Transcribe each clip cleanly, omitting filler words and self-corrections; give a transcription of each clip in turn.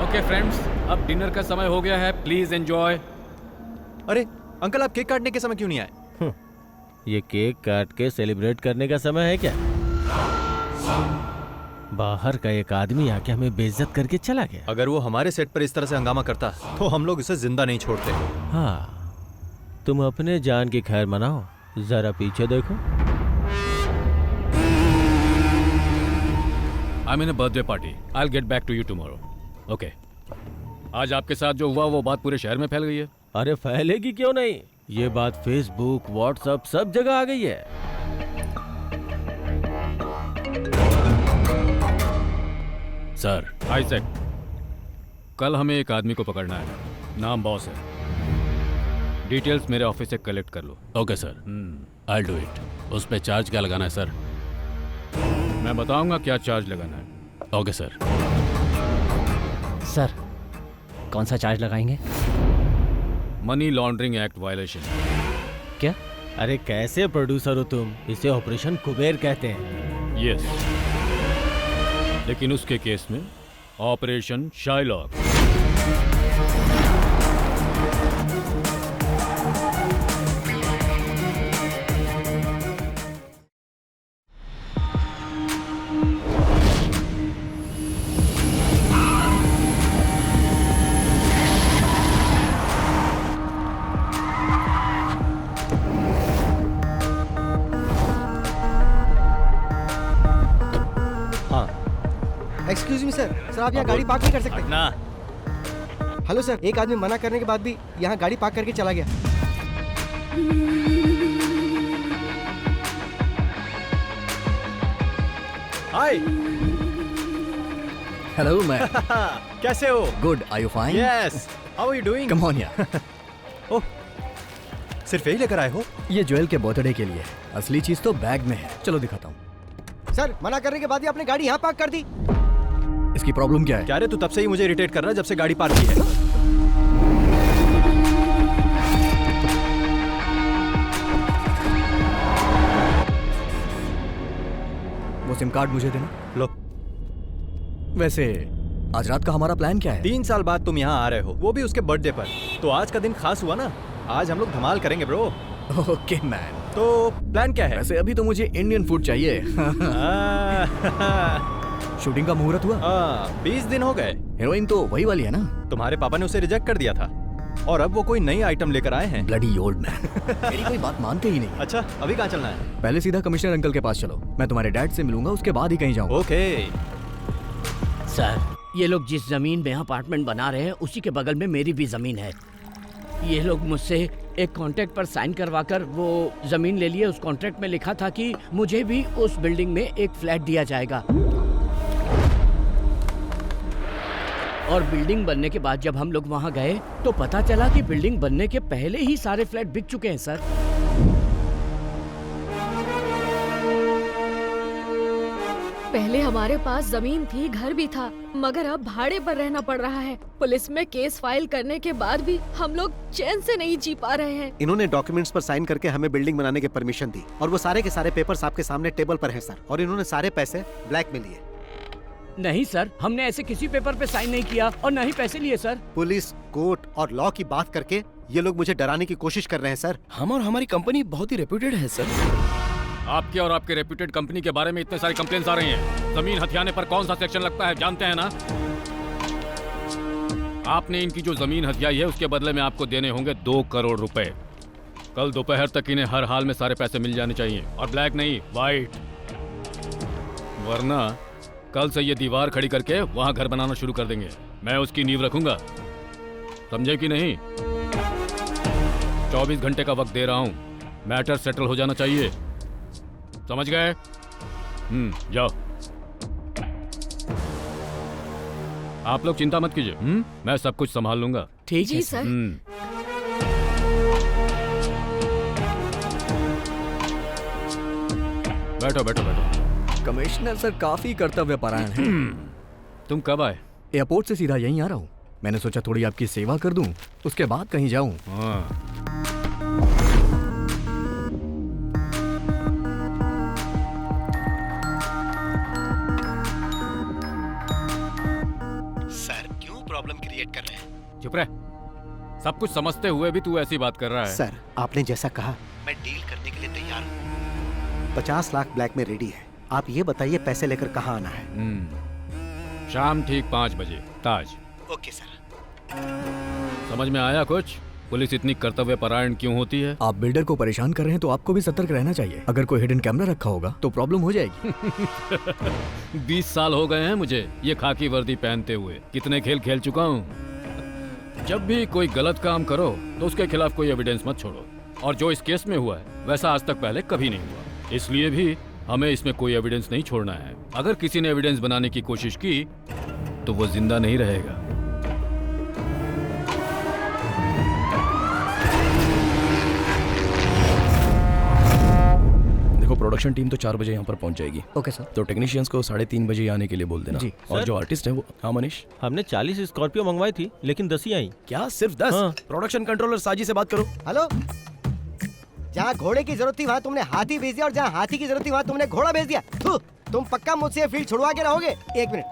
Okay friends, अब dinner का समय हो गया है, प्लीज एंजॉय। अरे अंकल, आप केक काटने के समय क्यों नहीं आए? ये केक काट के सेलिब्रेट करने का समय है क्या? बाहर का एक आदमी आके हमें बेइज्जत करके चला गया। अगर वो हमारे सेट पर इस तरह से हंगामा करता तो हम लोग इसे जिंदा नहीं छोड़ते। हाँ, तुम अपने जान की खैर मनाओ, जरा पीछे देखो। I'm in a birthday party. I'll get back to you tomorrow. Okay. आज आपके साथ जो हुआ वो बात पूरे शहर में फैल गई है। अरे फैलेगी क्यों नहीं, ये बात फेसबुक, व्हाट्सएप सब जगह आ गई है। सर, आइजैक, कल हमें एक आदमी को पकड़ना है, नाम बॉस है। डिटेल्स मेरे ऑफिस से कलेक्ट कर लो। Okay sir, I do it. उस पे चार्ज क्या लगाना है सर? मैं बताऊंगा क्या चार्ज लगाना है। Okay sir. सर, कौन सा चार्ज लगाएंगे? Money laundering act violation. क्या? अरे कैसे प्रोड्यूसर हो तुम, इसे ऑपरेशन कुबेर कहते हैं। यस, लेकिन उसके केस में operation Shylock. Excuse me sir, आप यहाँ गाड़ी पार्क नहीं कर सकते? ना हेलो सर, एक आदमी मना करने के बाद भी यहाँ गाड़ी पार्क करके चला गया। हाय। Hello man. कैसे हो? Good, are you fine? Yes, how are you doing? Come on यार। ओह, सिर्फ यही लेकर आए हो? ये ज्वेल के बर्थडे के लिए, असली चीज तो बैग में है। चलो दिखाता हूँ। सर, मना करने के बाद ही आपने गाड़ी यहाँ पार्क कर दी। इसकी प्रॉब्लम क्या है? क्या रे, तू तब से ही मुझे इरिटेट कर रहा है जब से गाड़ी पार्क की है। वो सिम कार्ड मुझे देना। लो। वैसे आज रात का हमारा प्लान क्या है? 3 साल बाद तुम यहाँ आ रहे हो, वो भी उसके बर्थडे पर। तो आज का दिन खास हुआ ना। आज हम लोग धमाल करेंगे ब्रो। Okay man. तो प्लान क्या है? वैसे अभी तो मुझे इंडियन फूड चाहिए। शूटिंग का मुहूर्त हुआ? 20 दिन हो गए। हीरोइन तो वही वाली है ना? तुम्हारे पापा ने उसे रिजेक्ट कर दिया था और अब वो कोई नई आइटम लेकर आए हैं। Bloody old man. मेरी कोई बात मानते ही नहीं। अच्छा, अभी कहाँ चलना है? पहले सीधा कमिश्नर अंकल के पास चलो, मैं तुम्हारे डैड से मिलूंगा, उसके बाद ही कहीं जाऊंगा। ओके। सर, ये लोग जिस जमीन में अपार्टमेंट बना रहे हैं उसी के बगल में मेरी भी जमीन है। ये लोग मुझसे एक कॉन्ट्रैक्ट पर साइन करवाकर वो जमीन ले लिए। उस कॉन्ट्रैक्ट में लिखा था कि मुझे भी उस बिल्डिंग में एक फ्लैट दिया जाएगा। और बिल्डिंग बनने के बाद जब हम लोग वहां गए तो पता चला कि बिल्डिंग बनने के पहले ही सारे फ्लैट बिक चुके हैं सर। पहले हमारे पास जमीन थी, घर भी था, मगर अब भाड़े पर रहना पड़ रहा है। पुलिस में केस फाइल करने के बाद भी हम लोग चैन से नहीं जी पा रहे हैं। इन्होंने डॉक्यूमेंट्स पर साइन करके हमें बिल्डिंग बनाने की परमिशन दी और वो सारे के सारे पेपर्स आपके सामने टेबल पर हैं सर। और इन्होंने सारे पैसे ब्लैक में लिए। नहीं सर, हमने ऐसे किसी पेपर पे साइन नहीं किया और ना ही पैसे लिए सर। पुलिस, कोर्ट और लॉ की बात करके ये लोग मुझे डराने की कोशिश कर रहे हैं सर। हम और हमारी कंपनी बहुत ही रेप्यूटेड है सर। आपके और आपके रेप्यूटेड कंपनी के बारे में इतने सारे कंप्लेंट्स आ रही हैं। जमीन हथियाने पर कौन सा सेक्शन लगता है जानते हैं ना? आपने इनकी जो जमीन हथियाई है उसके बदले में आपको देने होंगे 2 करोड़ रुपए। कल दोपहर तक इन्हें हर हाल में सारे पैसे मिल जाने चाहिए, और ब्लैक नहीं, व्हाइट। वरना कल से ये दीवार खड़ी करके वहां घर बनाना शुरू कर देंगे। मैं उसकी नींव रखूंगा, समझे कि नहीं? 24 घंटे का वक्त दे रहा हूं, मैटर सेटल हो जाना चाहिए, समझ गए? जाओ। आप लोग चिंता मत कीजिए, मैं सब कुछ संभाल लूंगा। ठीक है सर। बैठो बैठो बैठो। कमिश्नर सर काफी कर्तव्य परायण हैं। तुम कब आए? एयरपोर्ट से सीधा यहीं आ रहा हूँ। मैंने सोचा थोड़ी आपकी सेवा कर दूं, उसके बाद कहीं जाऊं। हाँ। प्रॉब्लम क्रिएट कर रहे हैं। चुप रह। सब कुछ समझते हुए भी तू ऐसी बात कर रहा है। सर, आपने जैसा कहा मैं डील करने के लिए तैयार हूँ। 50 लाख ब्लैक में रेडी है। आप ये बताइए पैसे लेकर कहाँ आना है? शाम ठीक 5 बजे ताज। Okay sir. समझ में आया कुछ? पुलिस इतनी कर्तव्य परायण क्यों होती है? आप बिल्डर को परेशान कर रहे हैं तो आपको भी सतर्क रहना चाहिए। अगर कोई हिडन कैमरा रखा होगा तो प्रॉब्लम हो जाएगी। 20 साल हो गए हैं मुझे ये खाकी वर्दी पहनते हुए। कितने खेल खेल चुका हूँ। जब भी कोई गलत काम करो तो उसके खिलाफ कोई एविडेंस मत छोड़ो। और जो इस केस में हुआ है वैसा आज तक पहले कभी नहीं हुआ। इसलिए भी हमें इसमें कोई एविडेंस नहीं छोड़ना है। अगर किसी ने एविडेंस बनाने की कोशिश की तो वो जिंदा नहीं रहेगा। देखो, प्रोडक्शन टीम तो 4 बजे यहाँ पर पहुँच जाएगी। Okay sir. तो टेक्नीशियंस को 3:30 बजे आने के लिए बोल देना। जी। और सर? जो आर्टिस्ट है वो, हाँ मनीष, हमने 40 स्कॉर्पियो मंगवाई थी लेकिन 10 ही आई। क्या सिर्फ 10? हाँ। प्रोडक्शन कंट्रोलर साजी से बात करो। हेलो, जहाँ घोड़े की जरूरत थी वहाँ तुमने हाथी भेज दिया और जहाँ हाथी की जरूरत थी वहाँ तुमने घोड़ा भेज दिया। थू, तुम पक्का मुझसे फील्ड छुड़वा के रहोगे? एक minute.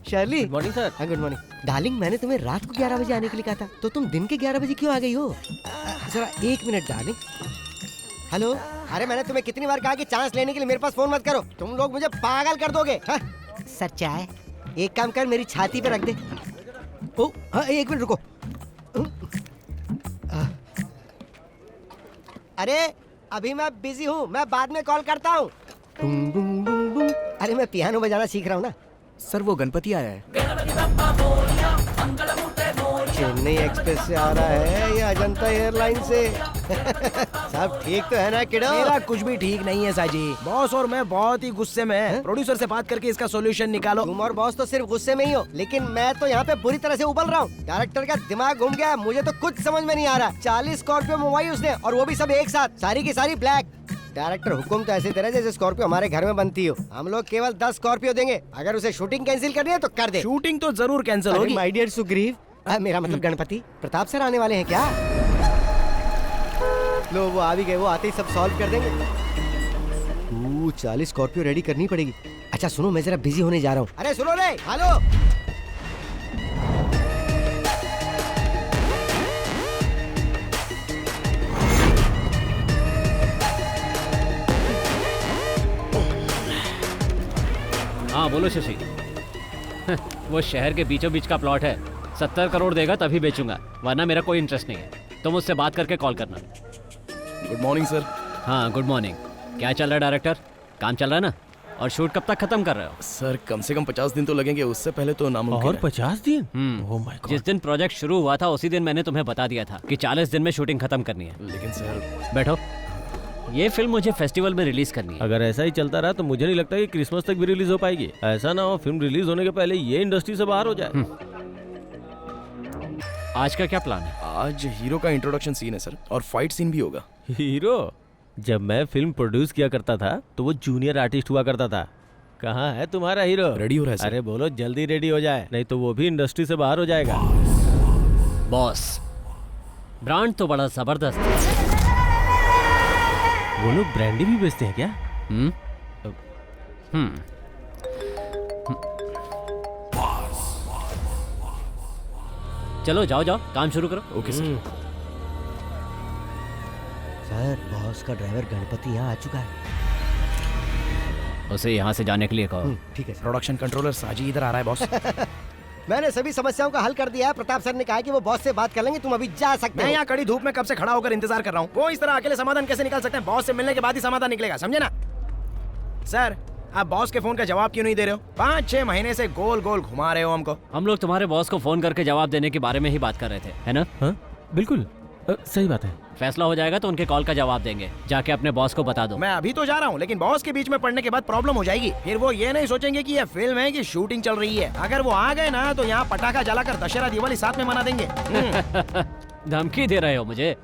Shirley, good morning sir. Good morning darling. मैंने तुम्हें रात को 11 बजे आने के लिए कहा था, तो तुम दिन के 11 बजे क्यों आ गई हो? जरा 1 मिनट डार्लिंग। हेलो, अरे मैंने तुम्हें कितनी बार कहा कि चांस लेने के लिए मेरे पास फोन मत करो। तुम लोग मुझे पागल कर दोगे। सर चाय एक काम कर, मेरी छाती पे रख दे। ओ हाँ, 1 मिनट रुको। अरे अभी मैं बिजी हूँ, मैं बाद में कॉल करता हूँ। अरे मैं पियानो बजाना सीख रहा हूँ ना। सर वो गणपति आया है। चेन्नई एक्सप्रेस से आ रहा है या अजंता एयरलाइन से? सब ठीक तो है ना किडो? मेरा कुछ भी ठीक नहीं है साजी। बॉस और मैं बहुत ही गुस्से में हैं। प्रोड्यूसर से बात करके इसका सॉल्यूशन निकालो। तुम और बॉस तो सिर्फ गुस्से में ही हो, लेकिन मैं तो यहाँ पे बुरी तरह से उबल रहा हूँ। डायरेक्टर का दिमाग घूम गया है, मुझे तो कुछ समझ में नहीं आ रहा। 40 स्कॉर्पियो मंगवाई उसने और वो भी सब एक साथ, सारी की सारी ब्लैक। डायरेक्टर हुकुम तो ऐसे दे रहा है जैसे स्कॉर्पियो हमारे घर में बनती हो। हम लोग केवल 10 स्कॉर्पियो देंगे। अगर उसे शूटिंग कैंसिल करनी है तो कर दे। शूटिंग तो जरूर कैंसिल होगी। माय डियर सुग्रीव, मेरा मतलब गणपति प्रताप सर आने वाले हैं क्या? लो वो आ भी गए, वो आते ही सब सॉल्व कर देंगे। 40 स्कॉर्पियो रेडी करनी पड़ेगी। अच्छा सुनो, मैं जरा बिजी होने जा रहा हूँ। अरे सुनो रे, हेलो। हाँ बोलो शशि। वो शहर के बीचों बीच का प्लॉट है। 70 करोड़ देगा तभी बेचूंगा, वरना मेरा कोई इंटरेस्ट नहीं है। तुम उससे बात करके कॉल करना। Good morning sir. हाँ गुड मॉर्निंग। क्या चल रहा है डायरेक्टर? काम चल रहा है ना? और शूट कब तक खत्म कर रहे हो? सर कम से कम 50 दिन तो लगेंगे, उससे पहले तो नामुमकिन और है। 50 दिन? Oh my God. जिस दिन प्रोजेक्ट शुरू हुआ था उसी दिन मैंने तुम्हें बता दिया था कि 40 दिन में शूटिंग खत्म करनी है। लेकिन सर, बैठो। ये फिल्म मुझे फेस्टिवल में रिलीज करनी है। अगर ऐसा ही चलता रहा तो मुझे नहीं लगता कि क्रिसमस तक भी रिलीज हो पाएगी। ऐसा ना हो फिल्म रिलीज होने के पहले ये इंडस्ट्री से बाहर हो जाए। आज का क्या प्लान है? आज हीरो का इंट्रोडक्शन सीन है सर, और फाइट सीन भी होगा। हीरो? जब मैं फिल्म प्रोड्यूस किया करता था तो वो जूनियर आर्टिस्ट हुआ करता था। कहाँ है तुम्हारा हीरो? रेडी हो रहा है सर। अरे बोलो जल्दी रेडी हो जाए, नहीं तो वो भी इंडस्ट्री से बाहर हो जाएगा। बॉस, ब्रांड तो बड़ा जबरदस्त है। वो लोग ब्रांडी भी बेचते हैं क्या? चलो जाओ जाओ, काम शुरू करो। Okay sir. सर बॉस का ड्राइवर गणपति यहाँ आ चुका है। उसे यहाँ से जाने के लिए कहो। ठीक है सर। प्रोडक्शन कंट्रोलर साजी इधर आ रहा है बॉस। मैंने सभी समस्याओं का हल कर दिया है। प्रताप सर ने कहा कि वो बॉस से बात कर लेंगे, तुम अभी जा सकते मैं हो। यहाँ कड़ी धूप में कब से खड़ा होकर इंतजार कर रहा हूँ। वो इस तरह अकेले समाधान कैसे निकाल सकते हैं? बॉस से मिलने के बाद ही समाधान निकलेगा, समझे ना? सर आप बॉस के फोन का जवाब क्यों नहीं दे रहे हो? 5-6 महीने से गोल गोल घुमा रहे हो हमको। हम लोग तुम्हारे बॉस को फोन करके जवाब देने के बारे में ही बात कर रहे थे, है ना? हाँ बिल्कुल सही बात है। फैसला हो जाएगा तो उनके कॉल का जवाब देंगे। जाके अपने बॉस को बता दो। मैं अभी तो जा रहा हूँ, लेकिन बॉस के बीच में पड़ने के बाद प्रॉब्लम हो जाएगी। फिर वो ये नहीं सोचेंगे कि ये फिल्म है कि शूटिंग चल रही है। अगर वो आ गए ना तो यहाँ पटाखा जलाकर दशहरा दिवाली साथ में मना देंगे। धमकी दे रहे हो मुझे?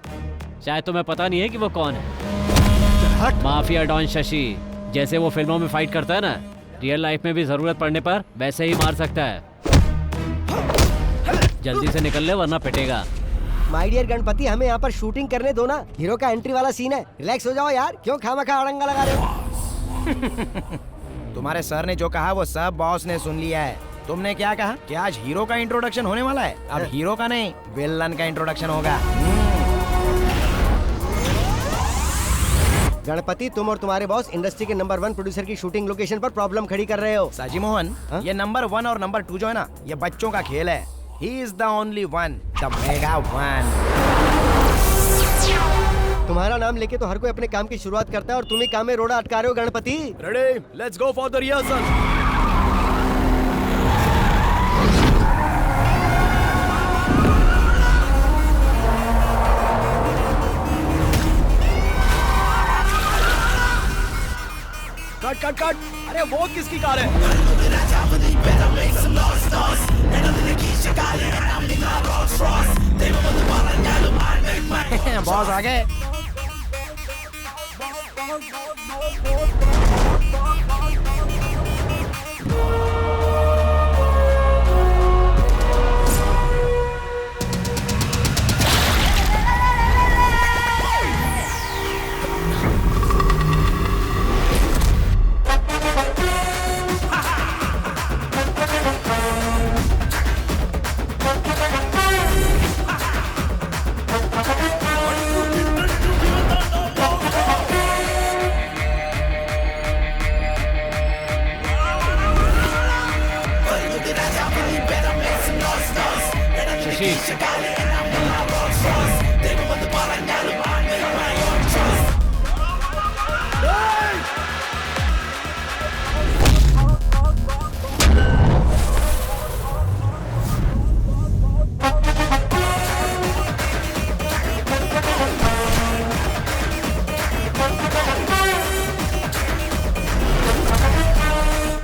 शायद तुम्हें पता नहीं है कि वो कौन है। Mafia don Shashi. जैसे वो फिल्मों में फाइट करता है ना, रियल लाइफ में भी जरूरत पड़ने पर वैसे ही मार सकता है। जल्दी से निकल ले वरना पिटेगा। माय डियर गणपति, हमें यहाँ पर शूटिंग करने दो ना। हीरो का एंट्री वाला सीन है, रिलैक्स हो जाओ यार। क्यों खामखा अड़ंगा लगा रहे हो? तुम्हारे सर ने जो कहा वो सब बॉस ने सुन लिया है। तुमने क्या कहा कि आज हीरो का इंट्रोडक्शन होने वाला है? अब हीरो का नहीं, विलन का इंट्रोडक्शन होगा। गणपति, तुम और तुम्हारे बॉस इंडस्ट्री के नंबर 1 प्रोड्यूसर की शूटिंग लोकेशन पर प्रॉब्लम खड़ी कर रहे हो। साजी मोहन, ये नंबर 1 और नंबर 2 जो है ना, ये बच्चों का खेल है। He is the only one, the mega one. तुम्हारा नाम लेके तो हर कोई अपने काम की शुरुआत करता है और तुम ही काम में रोड़ा अटका रहे हो Ganpati. Ready, let's go for the rehearsal. Cut cut cut. अरे वो किसकी कार है? बॉस आ गए।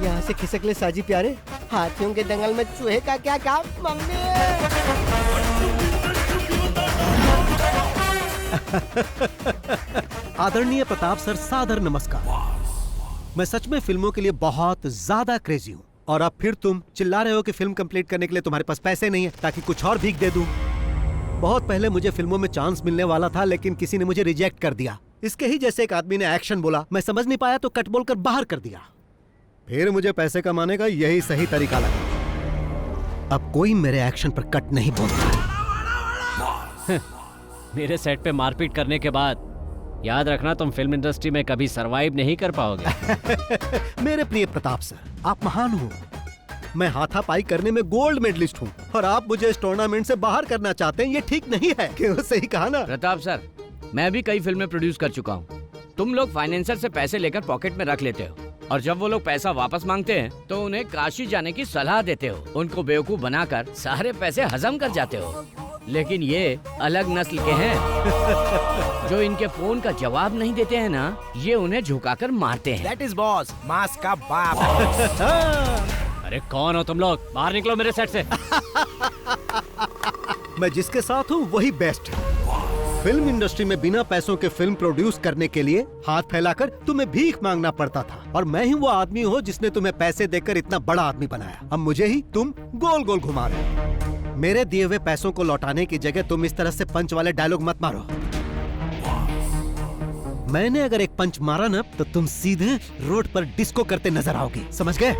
यहाँ से खिसक ले साजी प्यारे, हाथियों के दंगल में चूहे का क्या काम। मम्मी आदरणीय प्रताप सर, सादर नमस्कार। मैं सच में फिल्मों के लिए बहुत ज्यादा क्रेजी हूँ और अब फिर तुम चिल्ला रहे हो कि फिल्म कंप्लीट करने के लिए तुम्हारे पास पैसे नहीं है ताकि कुछ और भीख दे दूं। बहुत पहले मुझे फिल्मों में चांस मिलने वाला था, लेकिन किसी ने मुझे रिजेक्ट कर दिया। इसके ही जैसे एक आदमी ने एक्शन बोला, मैं समझ नहीं पाया तो कट बोलकर बाहर कर दिया। फिर मुझे पैसे कमाने का यही सही तरीका लगा। अब कोई मेरे एक्शन पर कट नहीं बोलता। मेरे सेट पे मारपीट करने के बाद याद रखना, तुम फिल्म इंडस्ट्री में कभी सरवाइव नहीं कर पाओगे। मेरे प्रिय प्रताप सर, आप महान हो। मैं हाथापाई करने में गोल्ड मेडलिस्ट हूँ और आप मुझे इस टूर्नामेंट से बाहर करना चाहते हैं। ये ठीक नहीं है। क्यों? सही कहा ना प्रताप सर, मैं भी कई फिल्में प्रोड्यूस कर चुका हूँ। तुम लोग फाइनेंसर से पैसे लेकर पॉकेट में रख लेते हो और जब वो लोग पैसा वापस मांगते हैं तो उन्हें काशी जाने की सलाह देते हो। उनको बेवकूफ बनाकर सारे पैसे हजम कर जाते हो। लेकिन ये अलग नस्ल के हैं जो इनके फोन का जवाब नहीं देते हैं ना, ये उन्हें झुकाकर मारते हैं। That is boss, मास का बाप। अरे कौन हो तुम लोग? बाहर निकलो मेरे सेट से। मैं जिसके साथ हूँ वही बेस्ट है। फिल्म इंडस्ट्री में बिना पैसों के फिल्म प्रोड्यूस करने के लिए हाथ फैलाकर तुम्हें भीख मांगना पड़ता था और मैं ही वो आदमी हूँ जिसने तुम्हें पैसे देकर इतना बड़ा आदमी बनाया। अब मुझे ही तुम गोल गोल घुमा रहे हो। मेरे दिए हुए पैसों को लौटाने की जगह तुम इस तरह से पंच वाले डायलॉग मत मारो। मैंने अगर एक पंच मारा ना तो तुम सीधे रोड पर डिस्को करते नजर आओगे, समझ गए?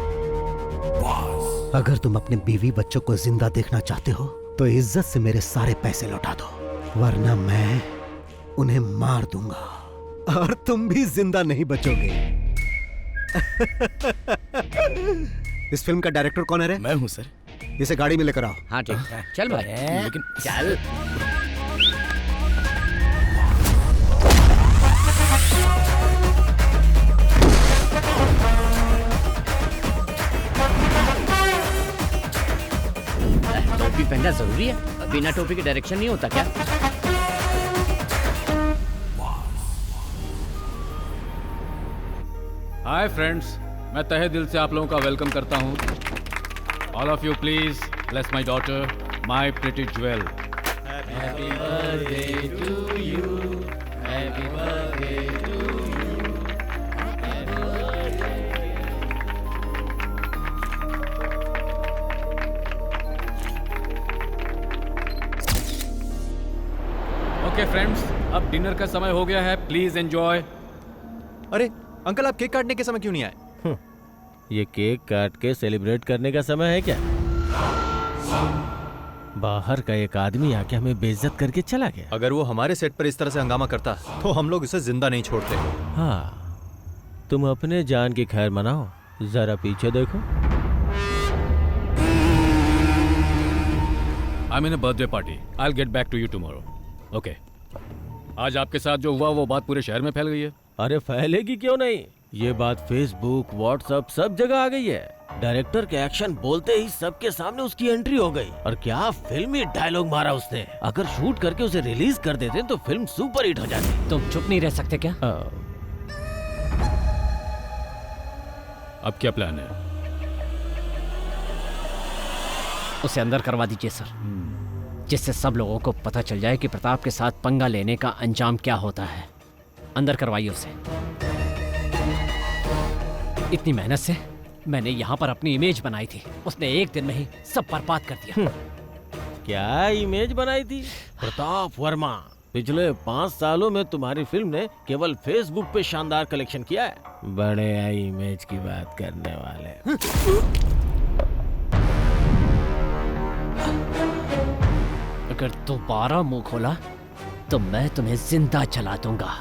अगर तुम अपने बीवी बच्चों को जिंदा देखना चाहते हो तो इज्जत से मेरे सारे पैसे लौटा दो, वरना मैं उन्हें मार दूंगा और तुम भी जिंदा नहीं बचोगे। इस फिल्म का डायरेक्टर कौन है रे? मैं हूँ सर। इसे गाड़ी में लेकर आओ। हाँ ठीक है, चल भाई। लेकिन चल। टोपी पहनना जरूरी है? बिना टोपी के डायरेक्शन नहीं होता क्या? हाय फ्रेंड्स, मैं तहे दिल से आप लोगों का वेलकम करता हूँ। All of you please bless my daughter, my pretty jewel. Happy birthday to you, happy birthday to you, happy birthday. Okay friends, अब डिनर का समय हो गया है, प्लीज एंजॉय। अरे अंकल, आप केक काटने के समय क्यों नहीं आए? ये केक काट के सेलिब्रेट करने का समय है क्या? बाहर का एक आदमी आके हमें बेइज्जत करके चला गया। अगर वो हमारे सेट पर इस तरह से हंगामा करता तो हम लोग इसे जिंदा नहीं छोड़ते। हाँ, तुम अपने जान की खैर मनाओ, जरा पीछे देखो। I'm in a birthday party. I'll get back to you tomorrow. Okay. आज आपके साथ जो हुआ वो बात पूरे शहर में फैल गई है। अरे फैलेगी क्यों नहीं, ये बात फेसबुक, व्हाट्सएप सब जगह आ गई है। डायरेक्टर के एक्शन बोलते ही सबके सामने उसकी एंट्री हो गई। और क्या फिल्मी डायलॉग मारा उसने। अगर शूट करके उसे रिलीज कर देते तो फिल्म सुपर हिट हो जाती। तुम चुप नहीं रह सकते क्या? अब क्या प्लान है? उसे अंदर करवा दीजिए सर, जिससे सब लोगों को पता चल जाए कि प्रताप के साथ पंगा लेने का अंजाम क्या होता है। अंदर करवाइए उसे। इतनी मेहनत से मैंने यहाँ पर अपनी इमेज बनाई थी, उसने एक दिन में ही सब बर्बाद कर दिया। क्या इमेज बनाई थी? प्रताप वर्मा, पिछले 5 सालों में तुम्हारी फिल्म ने केवल फेसबुक पे शानदार कलेक्शन किया है। बड़े आई इमेज की बात करने वाले। अगर दोबारा मुंह खोला तो मैं तुम्हें जिंदा जला दूंगा।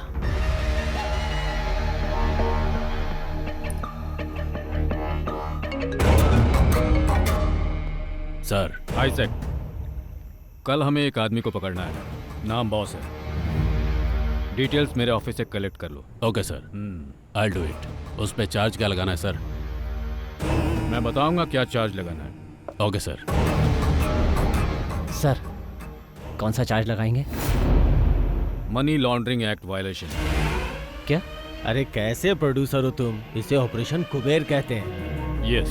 सर, आइजैक, कल हमें एक आदमी को पकड़ना है। नाम बॉस है। डिटेल्स मेरे ऑफिस से कलेक्ट कर लो। Okay sir, I do it. उस पे चार्ज क्या लगाना है सर? मैं बताऊंगा क्या चार्ज लगाना है। Okay sir. सर, कौन सा चार्ज लगाएंगे? Money laundering act violation. क्या? अरे कैसे प्रोड्यूसर हो तुम? इसे ऑपरेशन कुबेर कहते हैं। यस,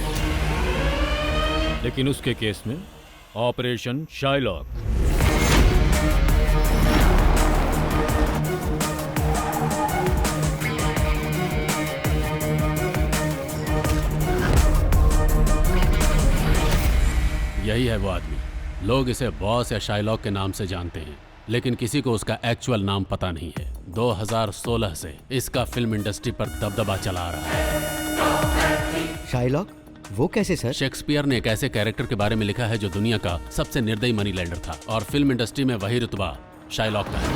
लेकिन उसके केस में ऑपरेशन शाइलॉक। यही है वो आदमी। लोग इसे बॉस या शाइलॉक के नाम से जानते हैं, लेकिन किसी को उसका एक्चुअल नाम पता नहीं है। 2016 से इसका फिल्म इंडस्ट्री पर दबदबा चला आ रहा है। शाइलॉक? वो कैसे सर? शेक्सपियर ने एक ऐसे कैरेक्टर के बारे में लिखा है जो दुनिया का सबसे निर्दयी मनी लेंडर था, और फिल्म इंडस्ट्री में वही रुतबा शाइलॉक का है।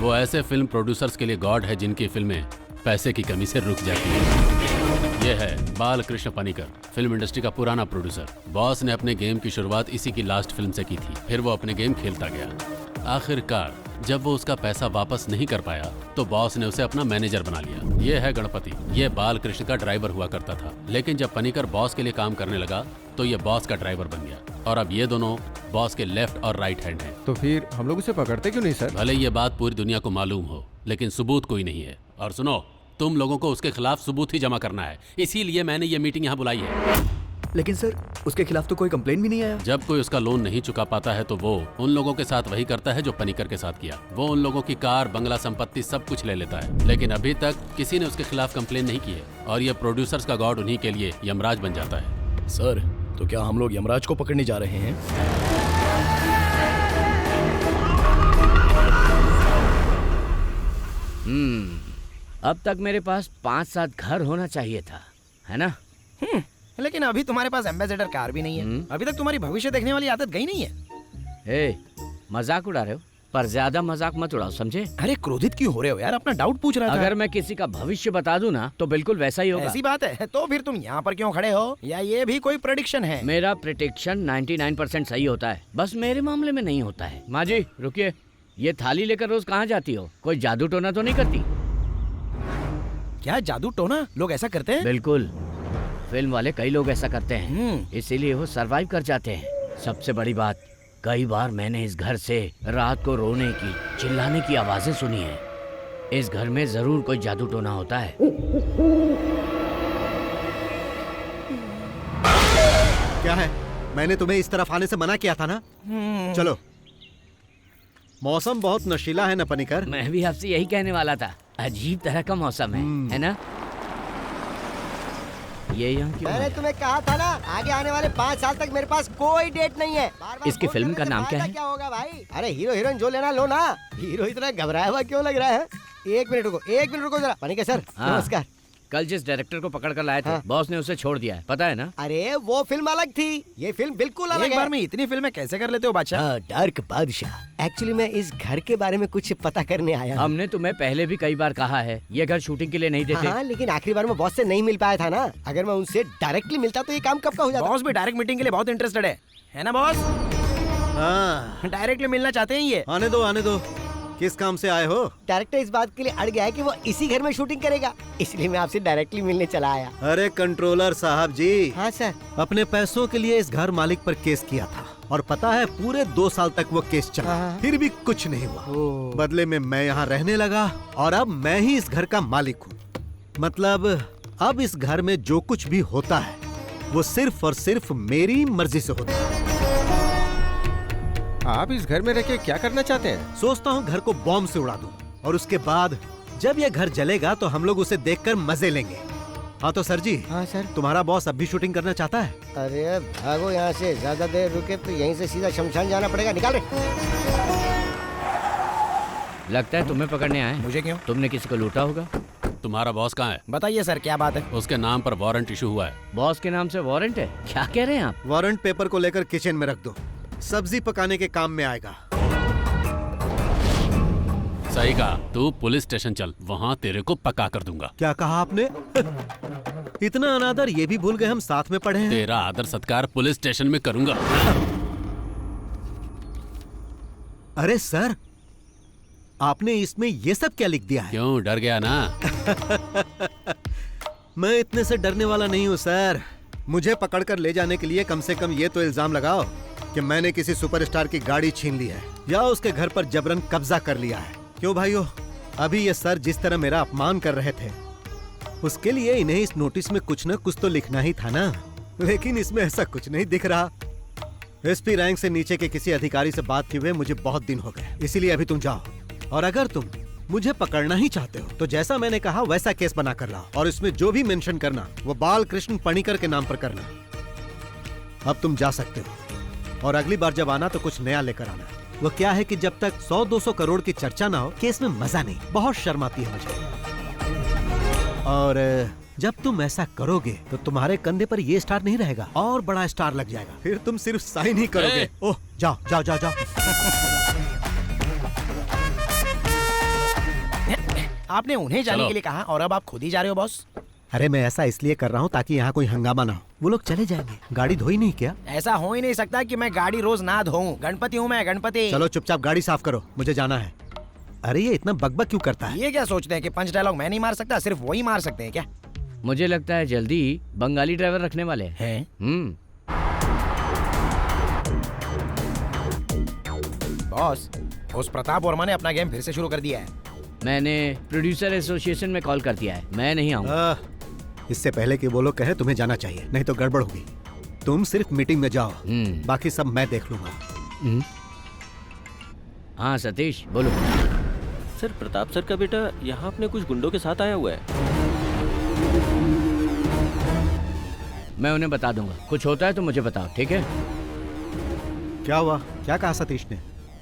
वो ऐसे फिल्म प्रोड्यूसर्स के लिए गॉड है जिनकी फिल्में पैसे की कमी से रुक जाती है। ये है बालकृष्ण पनिकर, फिल्म इंडस्ट्री का पुराना प्रोड्यूसर। बॉस ने अपने गेम की शुरुआत इसी की लास्ट फिल्म से की थी। फिर वो अपने गेम खेलता गया। आखिरकार जब वो उसका पैसा वापस नहीं कर पाया तो बॉस ने उसे अपना मैनेजर बना लिया। ये है गणपति, ये बालकृष्ण का ड्राइवर हुआ करता था। लेकिन जब पनिकर बॉस के लिए काम करने लगा तो ये बॉस का ड्राइवर बन गया, और अब ये दोनों बॉस के लेफ्ट और राइट हैंड हैं। तो फिर हम लोग उसे पकड़ते क्यों नहीं सर? भले ये बात पूरी दुनिया को मालूम हो, लेकिन सबूत कोई नहीं है। और सुनो, तुम लोगों को उसके खिलाफ सबूत ही जमा करना है, इसीलिए मैंने ये मीटिंग यहाँ बुलाई है। लेकिन सर, उसके खिलाफ तो कोई कंप्लेन भी नहीं आया। जब कोई उसका लोन नहीं चुका पाता है तो वो उन लोगों के साथ वही करता है जो पनिकर के साथ किया। वो उन लोगों की कार, बंगला, संपत्ति सब कुछ ले लेता है, लेकिन अभी तक किसी ने उसके खिलाफ कंप्लेन नहीं की है। और ये प्रोड्यूसर्स का गॉड उन्हीं के लिए यमराज बन जाता है। सर, तो क्या हम लोग यमराज को पकड़ने जा रहे हैं? अब तक मेरे पास 5-7 घर होना चाहिए था, है ना? लेकिन अभी तुम्हारे पास एम्बेसडर कार भी नहीं है। अभी तक तुम्हारी भविष्य देखने वाली आदत गई नहीं है। मजाक उड़ा रहे हो, पर ज्यादा मजाक मत उड़ाओ, समझे? अरे क्रोधित क्यों हो रहे हो यार? अपना डाउट पूछ रहा था। अगर मैं किसी का भविष्य बता दूं ना तो बिल्कुल वैसा ही होगा। ऐसी बात है तो फिर तुम यहाँ पर क्यों खड़े हो? या ये भी कोई प्रेडिक्शन है? मेरा प्रेडिक्शन 99% सही होता है, बस मेरे मामले में नहीं होता है। माँ जी रुकिए, ये थाली लेकर रोज कहाँ जाती हो? कोई जादू टोना तो नहीं करती? क्या जादू टोना? लोग ऐसा करते हैं? बिल्कुल, फिल्म वाले कई लोग ऐसा करते हैं, इसीलिए वो सरवाइव कर जाते हैं। सबसे बड़ी बात, कई बार मैंने इस घर से रात को रोने की, चिल्लाने की आवाजें सुनी है। इस घर में जरूर कोई जादू टोना होता है। क्या है? मैंने तुम्हें इस तरफ आने से मना किया था ना? चलो। मौसम बहुत नशीला है ना पनिकर? मैं भी आपसे यही कहने वाला था, अजीब तरह का मौसम है ना? ये यहाँ क्यों? मैंने तुम्हें कहा था ना, आगे आने वाले 5 साल तक मेरे पास कोई डेट नहीं है। इसकी फिल्म का नाम क्या है? क्या होगा भाई? अरे हीरो हीरोइन जो लेना लो ना। हीरो इतना घबराया हुआ क्यों लग रहा है? एक मिनट रुको जरा। पनिकर सर, नमस्कार। कल जिस डायरेक्टर को पकड़ कर लाए थे, हाँ। बॉस ने उसे छोड़ दिया है, पता है ना? अरे वो फिल्म अलग थी, ये फिल्म बिल्कुल अलग एक है। बार में इतनी फिल्में कैसे कर लेते हो बादशाह? हाँ, डार्क बादशाह। एक्चुअली मैं इस घर के बारे में कुछ पता करने आया हूँ। हमने तुम्हें पहले भी कई बार कहा है, ये घर शूटिंग के लिए नहीं देते। हाँ, लेकिन आखिरी बार मैं बॉस से नहीं मिल पाया था ना। अगर मैं उनसे डायरेक्टली मिलता तो ये काम कब का हो जाता। बॉस भी डायरेक्ट मीटिंग के लिए बहुत इंटरेस्टेड है ना बॉस? हाँ, डायरेक्टली मिलना चाहते हैं ये। आने दो। किस काम से आए हो? डायरेक्टर इस बात के लिए अड़ गया है कि वो इसी घर में शूटिंग करेगा, इसलिए मैं आपसे डायरेक्टली मिलने चला आया। अरे कंट्रोलर साहब जी, हाँ सर। अपने पैसों के लिए इस घर मालिक पर केस किया था और पता है पूरे 2 साल तक वो केस चला, हाँ। फिर भी कुछ नहीं हुआ। बदले में मैं यहाँ रहने लगा और अब मैं ही इस घर का मालिक हूँ। मतलब अब इस घर में जो कुछ भी होता है वो सिर्फ और सिर्फ मेरी मर्जी से होता है। आप इस घर में रह के क्या करना चाहते हैं? सोचता हूँ घर को बॉम्ब से उड़ा दूं और उसके बाद जब ये घर जलेगा तो हम लोग उसे देखकर मजे लेंगे। हाँ तो सर जी, हाँ सर। तुम्हारा बॉस अब भी शूटिंग करना चाहता है? अरे भागो यहाँ से, ज्यादा देर रुके तो यहीं से सीधा शमशान जाना पड़ेगा। निकाल रहे। लगता है तुम्हें पकड़ने आए। मुझे क्यों? तुमने किसी को लूटा होगा। तुम्हारा बॉस कहाँ है? बताइए सर, क्या बात है? उसके नाम पर वारंट इशू हुआ है। बॉस के नाम से वारंट है? क्या कह रहे हैं आप? वारंट पेपर को लेकर किचन में रख दो, सब्जी पकाने के काम में आएगा। सही कहा, तू पुलिस स्टेशन चल, वहाँ तेरे को पका कर दूंगा। क्या कहा आपने? इतना अनादर ये भी भूल गए हम साथ में पढ़े हैं। तेरा आदर सत्कार पुलिस स्टेशन में करूंगा। अरे सर, आपने इसमें ये सब क्या लिख दिया है? क्यों, डर गया ना? मैं इतने से डरने वाला नहीं हूँ सर। मुझे पकड़कर ले जाने के लिए कम से कम ये तो इल्जाम लगाओ कि मैंने किसी सुपरस्टार की गाड़ी छीन ली है या उसके घर पर जबरन कब्जा कर लिया है। क्यों भाइयों, अभी ये सर जिस तरह मेरा अपमान कर रहे थे उसके लिए इन्हें इस नोटिस में कुछ न कुछ तो लिखना ही था ना, लेकिन इसमें ऐसा कुछ नहीं दिख रहा। एसपी रैंक से नीचे के किसी अधिकारी से बात किए हुए मुझे बहुत दिन हो गए, इसीलिए अभी तुम जाओ और अगर तुम मुझे पकड़ना ही चाहते हो तो जैसा मैंने कहा वैसा केस बना कर लाओ और इसमें जो भी मेंशन करना वो बालकृष्ण पणिकर के नाम पर करना। अब तुम जा सकते हो और अगली बार जब आना तो कुछ नया लेकर आना। वो क्या है कि जब तक 100-200 करोड़ की चर्चा ना हो केस में मजा नहीं, बहुत शर्म आती है मुझे। और जब तुम ऐसा करोगे तो तुम्हारे कंधे पर ये स्टार नहीं रहेगा और बड़ा स्टार लग जाएगा, फिर तुम सिर्फ साइन ही करोगे। ओह जाओ जाओ जाओ जाओ। आपने उन्हें जाने चलो। के लिए कहा और अब आप खुद ही जा रहे हो बॉस? अरे मैं ऐसा इसलिए कर रहा हूँ ताकि यहाँ कोई हंगामा ना हो। वो लोग चले जाएंगे। गाड़ी धोई नहीं क्या? ऐसा हो ही नहीं सकता कि मैं गाड़ी रोज ना धोऊं। गणपति हूँ मैं, गणपति। चलो चुपचाप गाड़ी साफ करो, मुझे जाना है। अरे ये इतना बकबक क्यों करता है? ये क्या सोचते हैं कि पंच डायलॉग मैं नहीं मार सकता, सिर्फ वही मार सकते हैं क्या? मुझे लगता है जल्दी ही बंगाली ड्राइवर रखने वाले हैं। बॉस, उस प्रताप वर्मा ने अपना गेम फिर से शुरू कर दिया है। मैंने प्रोड्यूसर एसोसिएशन में कॉल कर दिया है, मैं नहीं आऊंगा। इससे पहले कि वो लोग कहे तुम्हें जाना चाहिए, नहीं तो गड़बड़ होगी। तुम सिर्फ मीटिंग में जाओ, बाकी सब मैं देख लूंगा। हाँ सतीश बोलो। सर, प्रताप सर का बेटा यहाँ अपने कुछ गुंडों के साथ आया हुआ है। मैं उन्हें बता दूंगा, कुछ होता है तो मुझे बताओ, ठीक है? क्या हुआ? क्या कहा सतीश ने?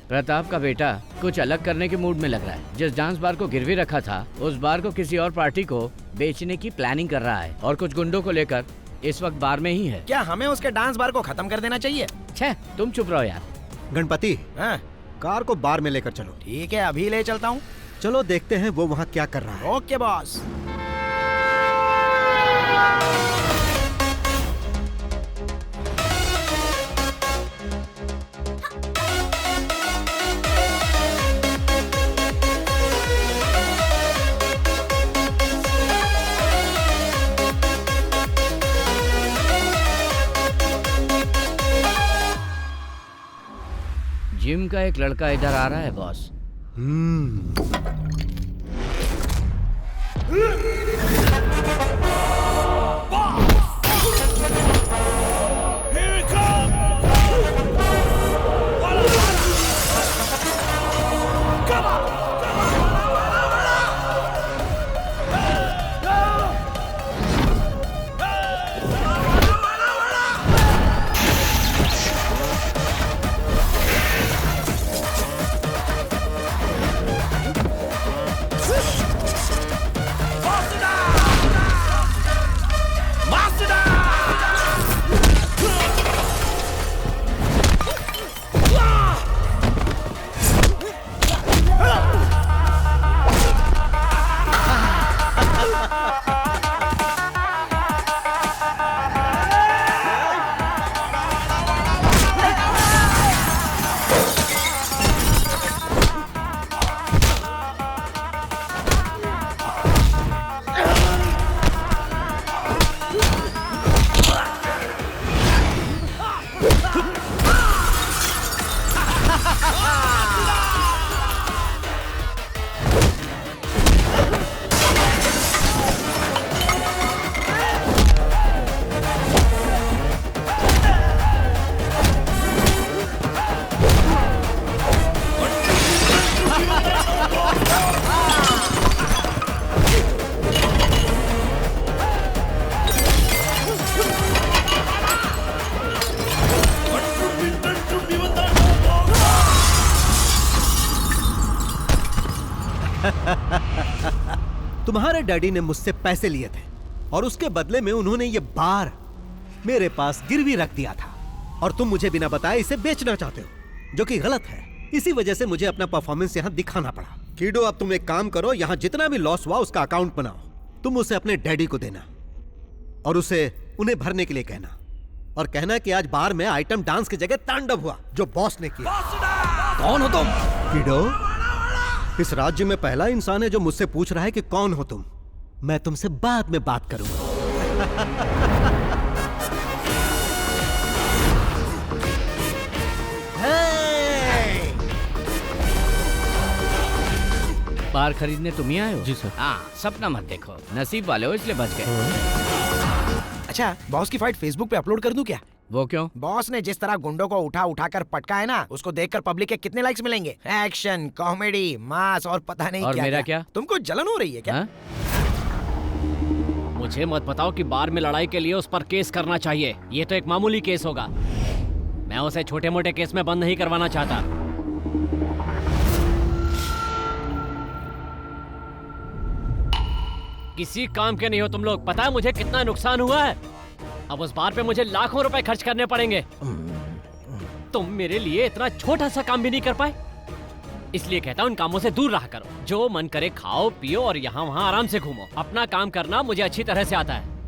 प्रताप का बेटा कुछ अलग करने के मूड में लग रहा है। जिस डांस बार को गिरवी रखा था उस बार को किसी और पार्टी को बेचने की प्लानिंग कर रहा है और कुछ गुंडों को लेकर इस वक्त बार में ही है। क्या हमें उसके डांस बार को खत्म कर देना चाहिए? छे, तुम चुप रहो यार। गणपति, हाँ? कार को बार में लेकर चलो। ठीक है, अभी ले चलता हूँ। चलो देखते हैं वो वहाँ क्या कर रहा है। Okay boss. जिम का एक लड़का इधर आ रहा है बॉस। तुम्हारे डैडी ने मुझसे पैसे लिए थे और उसके बदले में उन्होंने ये बार मेरे पास गिरवी रख दिया था और तुम मुझे बिना बताए इसे बेचना चाहते हो, जो कि गलत है। इसी वजह से मुझे अपना परफॉर्मेंस यहाँ दिखाना पड़ा। कीडो, अब तुम एक काम करो, यहाँ जितना भी लॉस हुआ उसका अकाउंट बनाओ। तुम उसे अपने डैडी को देना और उसे उन्हें भरने के लिए कहना, और कहना कि आज बार में आइटम डांस की जगह तांडव हुआ जो बॉस ने किया। कौन हो तुम? कीडो, इस राज्य में पहला इंसान है जो मुझसे पूछ रहा है कि कौन हो तुम। मैं तुमसे बाद में बात करूंगा। बार खरीदने तुम ही आए हो? जी सर। हाँ, सपना मत देखो, नसीब वाले हो इसलिए बच गए। अच्छा, बॉस की फाइट फेसबुक पे अपलोड कर दूं क्या? वो क्यों? बॉस ने जिस तरह गुंडों को उठा उठा कर पटका है ना, उसको देखकर पब्लिक के कितने लाइक्स मिलेंगे। एक्शन, कॉमेडी, मास और पता नहीं और क्या मेरा क्या? तुमको जलन हो रही है क्या? हाँ? मुझे मत बताओ कि बार में लड़ाई के लिए उस पर केस करना चाहिए। ये तो एक मामूली केस होगा। मैं उसे छोटे मोटे केस में बंद नहीं करवाना चाहता। किसी काम के नहीं हो तुम लोग। पता है मुझे कितना नुकसान हुआ है? अब उस बार पे मुझे लाखों रुपए खर्च करने पड़ेंगे। तुम मेरे लिए इतना छोटा सा काम भी नहीं कर पाए। इसलिए कहता हूँ इन कामों से दूर रहा करो। जो मन करे खाओ पियो और यहाँ वहाँ आराम से घूमो। अपना काम करना मुझे अच्छी तरह से आता है।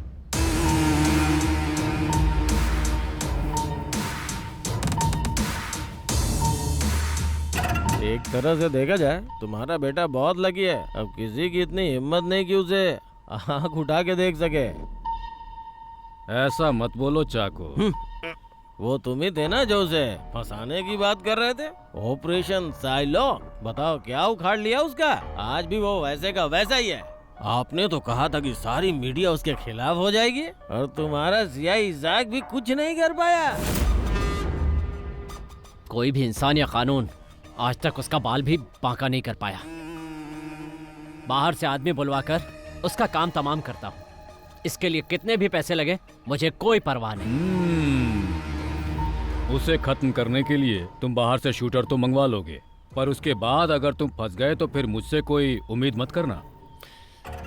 एक तरह से देखा जाए तुम्हारा बेटा बहुत लकी है। अब किसी की इतनी हिम्मत नहीं कि उसे आंख उठा के देख सके। ऐसा मत बोलो चाको। वो तुम ही थे ना जो उसे फंसाने की बात कर रहे थे। ऑपरेशन साइलो, बताओ क्या उखाड़ लिया उसका। आज भी वो वैसे का वैसा ही है। आपने तो कहा था कि सारी मीडिया उसके खिलाफ हो जाएगी और तुम्हारा सियाही इसाक भी कुछ नहीं कर पाया। कोई भी इंसान या कानून आज तक उसका बाल भी बांका नहीं कर पाया। बाहर से आदमी बुलवाकर उसका काम तमाम करता हूँ। इसके लिए कितने भी पैसे लगे मुझे कोई परवाह नहीं। उसे खत्म करने के लिए तुम बाहर से शूटर तो मंगवा लोगे, पर उसके बाद अगर तुम फंस गए तो फिर मुझसे कोई उम्मीद मत करना।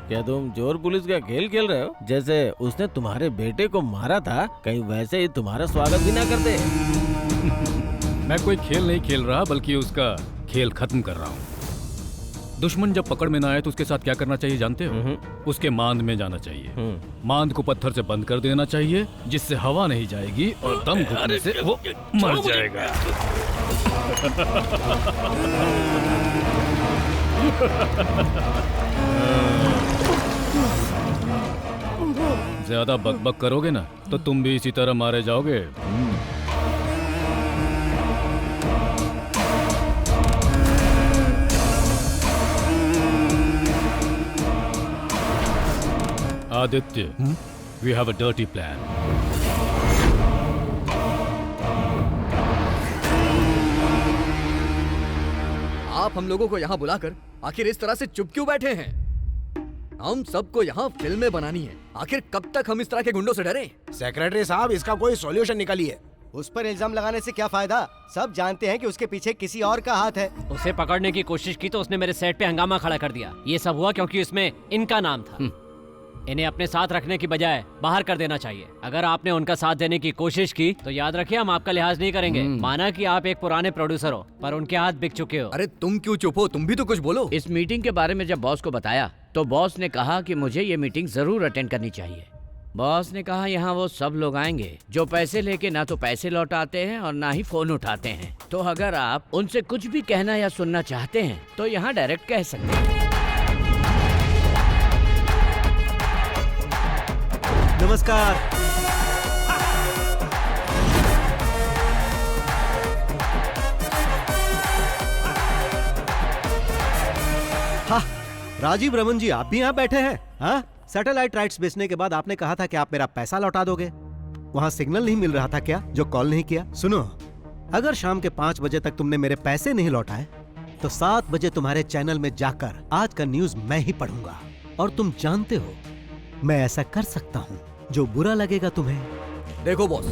क्या तुम चोर पुलिस का खेल खेल रहे हो? जैसे उसने तुम्हारे बेटे को मारा था, कहीं वैसे ही तुम्हारा स्वागत भी ना करते। मैं कोई खेल नहीं खेल रहा, बल्कि उसका खेल खत्म कर रहा हूँ। दुश्मन जब पकड़ में ना आए तो उसके साथ क्या करना चाहिए जानते हो? उसके मांद में जाना चाहिए। मांद को पत्थर से बंद कर देना चाहिए, जिससे हवा नहीं जाएगी और दम घुटने से वो मर जाएगा। ज्यादा बकबक करोगे ना तो तुम भी इसी तरह मारे जाओगे। Aditya, we have a dirty plan. आप हम लोगों को यहाँ बुलाकर आखिर इस तरह से चुप क्यों बैठे हैं? हम सबको यहाँ फिल्में बनानी है। आखिर कब तक हम इस तरह के गुंडों से डरें? सेक्रेटरी साहब, इसका कोई सॉल्यूशन निकालिए। उस पर इल्जाम लगाने से क्या फायदा? सब जानते हैं कि उसके पीछे किसी और का हाथ है। उसे पकड़ने की कोशिश की तो उसने मेरे सेट पे हंगामा खड़ा कर दिया। ये सब हुआ क्योंकि इसमें इनका नाम था। इन्हें अपने साथ रखने की बजाय बाहर कर देना चाहिए। अगर आपने उनका साथ देने की कोशिश की तो याद रखिए हम आपका लिहाज नहीं करेंगे। माना कि आप एक पुराने प्रोड्यूसर हो, पर उनके हाथ बिक चुके हो। अरे तुम क्यों चुप हो? तुम भी तो कुछ बोलो। इस मीटिंग के बारे में जब बॉस को बताया तो बॉस ने कहा कि मुझे ये मीटिंग जरूर अटेंड करनी चाहिए। बॉस ने कहा यहाँ वो सब लोग आएंगे जो पैसे लेके ना तो पैसे लौटाते हैं और ना ही फोन उठाते हैं। तो अगर आप उनसे कुछ भी कहना या सुनना चाहते हैं तो यहाँ डायरेक्ट कह सकते हैं। नमस्कार। हाँ, राजीव रमन जी, आप भी यहाँ बैठे हैं? हाँ, सैटेलाइट राइट्स बेचने के बाद आपने कहा था कि आप मेरा पैसा लौटा दोगे। वहां सिग्नल नहीं मिल रहा था क्या जो कॉल नहीं किया? सुनो, अगर शाम के 5 बजे तक तुमने मेरे पैसे नहीं लौटाए तो 7 बजे तुम्हारे चैनल में जाकर आज का न्यूज मैं ही पढ़ूंगा। और तुम जानते हो मैं ऐसा कर सकता हूँ जो बुरा लगेगा तुम्हें। देखो बॉस,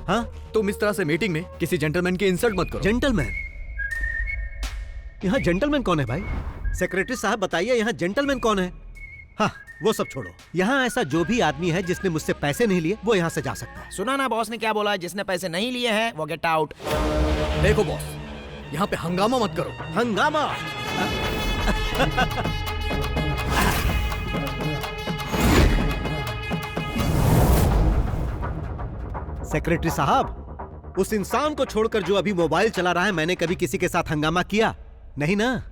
हाँ, तुम इस तरह से मीटिंग में किसी जेंटलमैन की इंसल्ट मत करो। जेंटलमैन? यहाँ जेंटलमैन कौन है भाई? सेक्रेटरी साहब बताइए, यहाँ जेंटलमैन कौन है? हाँ, वो सब छोड़ो। यहाँ ऐसा जो भी आदमी है जिसने मुझसे पैसे नहीं लिए वो यहाँ से जा सकता है। सुना ना बॉस ने क्या बोला, जिसने पैसे नहीं लिए हैं वो गेट आउट। देखो बॉस, यहाँ पे हंगामा मत करो। हंगामा? सेक्रेटरी साहब, उस इंसान को छोड़कर जो अभी मोबाइल चला रहा है, मैंने कभी किसी के साथ हंगामा किया नहीं ना?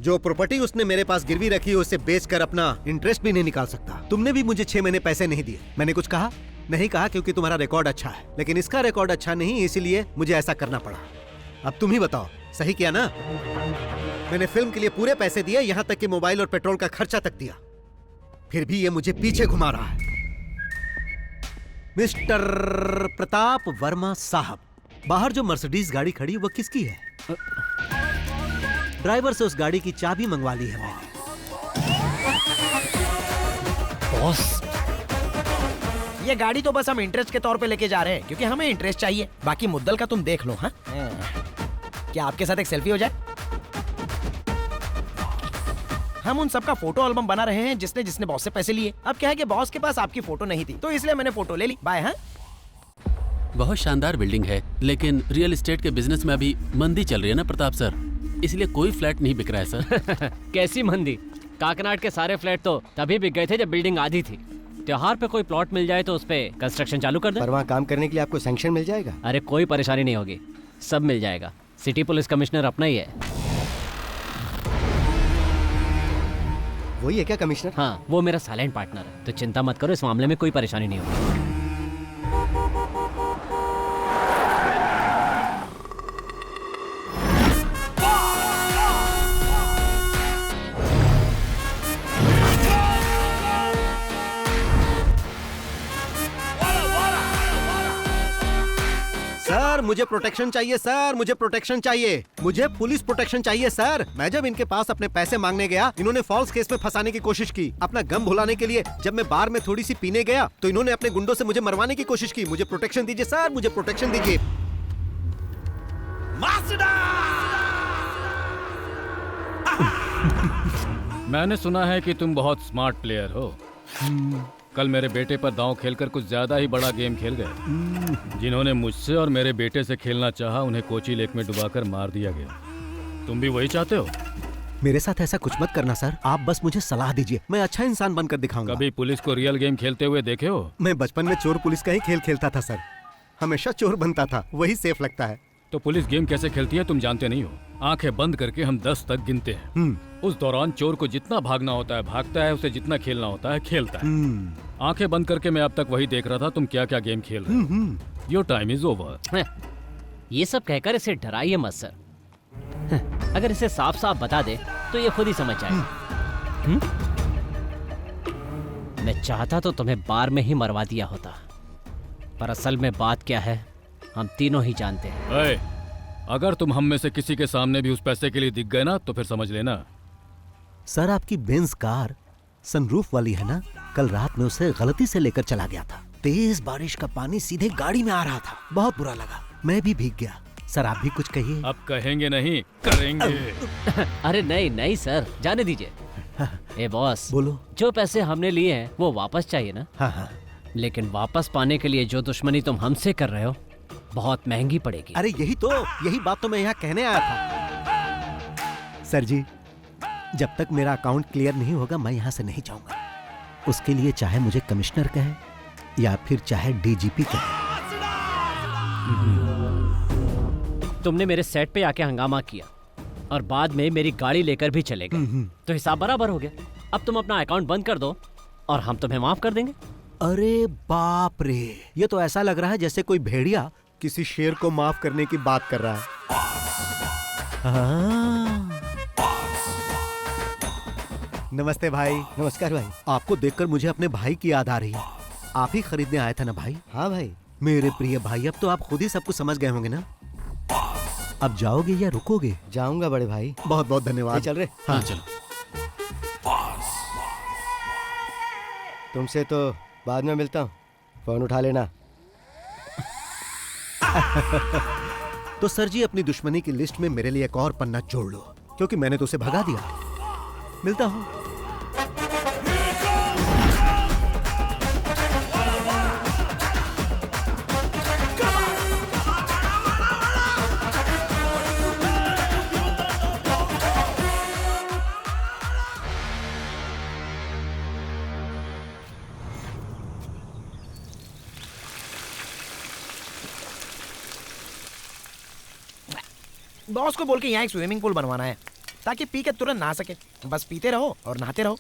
जो प्रॉपर्टी उसने मेरे पास गिरवी रखी है उसे बेचकर अपना इंटरेस्ट भी नहीं निकाल सकता। तुमने भी मुझे 6 महीने पैसे नहीं दिए। मैंने कुछ कहा? नहीं कहा, क्योंकि तुम्हारा रिकॉर्ड अच्छा है, लेकिन इसका रिकॉर्ड अच्छा नहीं, इसीलिए मुझे ऐसा करना पड़ा। अब तुम ही बताओ, सही किया ना? मैंने फिल्म के लिए पूरे पैसे दिए, यहाँ तक कि मोबाइल और पेट्रोल का खर्चा तक दिया, फिर भी ये मुझे पीछे घुमा रहा है। मिस्टर प्रताप वर्मा साहब, बाहर जो मर्सिडीज गाड़ी खड़ी वो किसकी है? ड्राइवर से उस गाड़ी की चाबी मंगवा ली है मैंने। बॉस, ये गाड़ी तो बस हम इंटरेस्ट के तौर पे लेके जा रहे हैं, क्योंकि हमें इंटरेस्ट चाहिए। बाकी मुद्दल का तुम देख लो। हाँ, क्या आपके साथ एक सेल्फी हो जाए? हम उन सबका फोटो एल्बम बना रहे हैं जिसने जिसने बॉस से पैसे लिए। अब क्या है कि बॉस के पास आपकी फोटो नहीं थी, तो इसलिए मैंने फोटो ले ली। बाय। हाँ, बहुत शानदार बिल्डिंग है, लेकिन रियल एस्टेट के बिजनेस में अभी मंदी चल रही है ना प्रताप सर, इसलिए कोई फ्लैट नहीं बिक रहा है सर। कैसी मंदी? काकनाड के सारे फ्लैट तो तभी बिक गए थे जब बिल्डिंग आधी थी। त्योहार पे कोई प्लॉट मिल जाए तो उस पे कंस्ट्रक्शन चालू कर दे। पर वहाँ काम करने के लिए आपको सैंक्शन मिल जाएगा? अरे कोई परेशानी नहीं होगी, सब मिल जाएगा। सिटी पुलिस कमिश्नर अपना ही है। वही है क्या कमिश्नर? हाँ, वो मेरा साइलेंट पार्टनर है, तो चिंता मत करो, इस मामले में कोई परेशानी नहीं होगी। सर मुझे प्रोटेक्शन चाहिए, सर मुझे प्रोटेक्शन चाहिए, मुझे पुलिस प्रोटेक्शन चाहिए सर। मैं जब इनके पास अपने पैसे मांगने गया, इन्होंने फॉल्स केस में फंसाने की कोशिश की। अपना गम भुलाने के लिए जब मैं बार में थोड़ी सी पीने गया तो इन्होंने अपने गुंडों से मुझे मरवाने की कोशिश की। मुझे प्रोटेक्शन दीजिए सर, मुझे प्रोटेक्शन दीजिए। मैंने सुना है कि तुम बहुत स्मार्ट प्लेयर हो। कल मेरे बेटे पर दांव खेलकर कुछ ज्यादा ही बड़ा गेम खेल गए। जिन्होंने मुझसे और मेरे बेटे से खेलना चाहा, उन्हें कोची लेक में डुबाकर मार दिया गया। तुम भी वही चाहते हो? मेरे साथ ऐसा कुछ मत करना सर, आप बस मुझे सलाह दीजिए, मैं अच्छा इंसान बनकर दिखाऊंगा। कभी पुलिस को रियल गेम खेलते हुए देखे हो? मैं बचपन में चोर पुलिस का ही खेल खेलता था सर, हमेशा चोर बनता था, वही सेफ लगता है। तो पुलिस गेम कैसे खेलती है तुम जानते नहीं हो? आंखें बंद करके हम 10 तक गिनते हैं। उस दौरान चोर को जितना भागना होता है भागता है, उसे जितना खेलना होता है खेलता है। आंखें बंद करके मैं अब तक वही देख रहा था, तुम क्या क्या गेम खेल रहे हो। Your time is over. ये सब कहकर इसे डराइए मत सर, अगर इसे साफ साफ बता दे तो ये खुद ही समझ जाएगा। मैं चाहता तो तुम्हें बार में ही मरवा दिया होता, पर असल में बात क्या है हम तीनों ही जानते हैं। अगर तुम हम में से किसी के सामने भी उस पैसे के लिए दिख गए ना तो फिर समझ लेना। सर आपकी बेंज कार सनरूफ वाली है ना? कल रात में उसे गलती से लेकर चला गया था। तेज बारिश का पानी सीधे गाड़ी में आ रहा था, बहुत बुरा लगा, मैं भी भीग गया। सर आप भी कुछ कहिए। अब कहेंगे नहीं, करेंगे। अरे नहीं नहीं सर, जाने दीजिए। ए बॉस, बोलो। जो पैसे हमने लिए हैं वो वापस चाहिए ना? हाँ। लेकिन वापस पाने के लिए जो दुश्मनी तुम हमसे कर रहे हो बहुत महंगी पड़ेगी। अरे यही बात तो मैं यहाँ कहने आया था। सर जी, जब तक मेरा अकाउंट क्लियर नहीं होगा मैं यहाँ से नहीं जाऊंगा। उसके लिए चाहे मुझे कमिश्नर कहे या फिर चाहे डीजीपी कहे। तुमने मेरे सेट पे आके हंगामा किया और बाद में मेरी गाड़ी लेकर भी चले गए, तो हिसाब बराबर हो गया। अब तुम अपना अकाउंट बंद कर दो और हम तुम्हें माफ कर देंगे। अरे बाप रे, ये तो ऐसा लग रहा है जैसे कोई भेड़िया किसी शेर को माफ करने की बात कर रहा है। नमस्ते भाई। नमस्कार भाई। आपको देखकर मुझे अपने भाई की याद आ रही है। आप ही खरीदने आए थे ना भाई? हाँ भाई। मेरे प्रिय भाई, अब तो आप खुद ही सब कुछ समझ गए होंगे ना? अब जाओगे या रुकोगे? जाऊंगा बड़े भाई। बहुत बहुत धन्यवाद। चल रहे? हाँ चलो। तुमसे तो बाद में मिलता हूँ, फोन उठा लेना। तो सर जी अपनी दुश्मनी की लिस्ट में मेरे लिए एक और पन्ना जोड़ लो, क्योंकि मैंने तो उसे भगा दिया। मिलता हूँ। बॉस को बोल के यहाँ एक स्विमिंग पूल बनवाना है ताकि पी के तुरंत नहा सके। बस पीते रहो और नहाते रहो।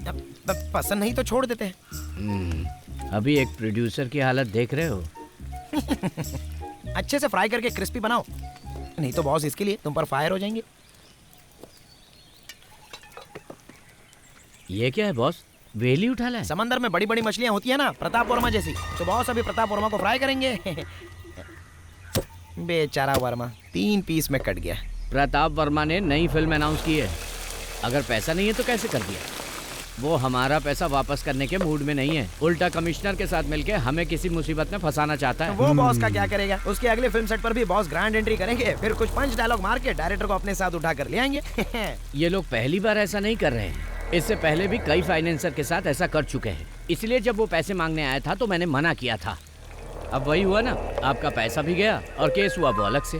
अब पसंद नहीं तो छोड़ देते हैं। अभी एक प्रोड्यूसर की हालत देख रहे हो। अच्छे से फ्राई करके क्रिस्पी बनाओ, नहीं तो बॉस इसके लिए तुम पर फायर हो जाएंगे। ये क्या है बॉस, वेली उठा लाए? समंदर में बड़ी बड़ी मछलियां होती है ना, प्रताप वर्मा जैसी, तो बॉस अभी प्रताप वर्मा को फ्राई करेंगे। बेचारा वर्मा 3 पीस में कट गया। प्रताप वर्मा ने नई फिल्म अनाउंस की है, अगर पैसा नहीं है तो कैसे कर दिया? वो हमारा पैसा वापस करने के मूड में नहीं है, उल्टा कमिश्नर के साथ मिलके हमें किसी मुसीबत में फंसाना चाहता है। वो बॉस का क्या करेगा? उसके अगले फिल्म सेट पर भी बॉस ग्रैंड एंट्री करेंगे, फिर कुछ पंच डायलॉग मार के डायरेक्टर को अपने साथ उठा कर ले आएंगे। ये लोग पहली बार ऐसा नहीं कर रहे हैं, इससे पहले भी कई फाइनेंसर के साथ ऐसा कर चुके हैं। इसलिए जब वो पैसे मांगने आया था तो मैंने मना किया था। अब वही हुआ ना, आपका पैसा भी गया और केस हुआ वो अलग से।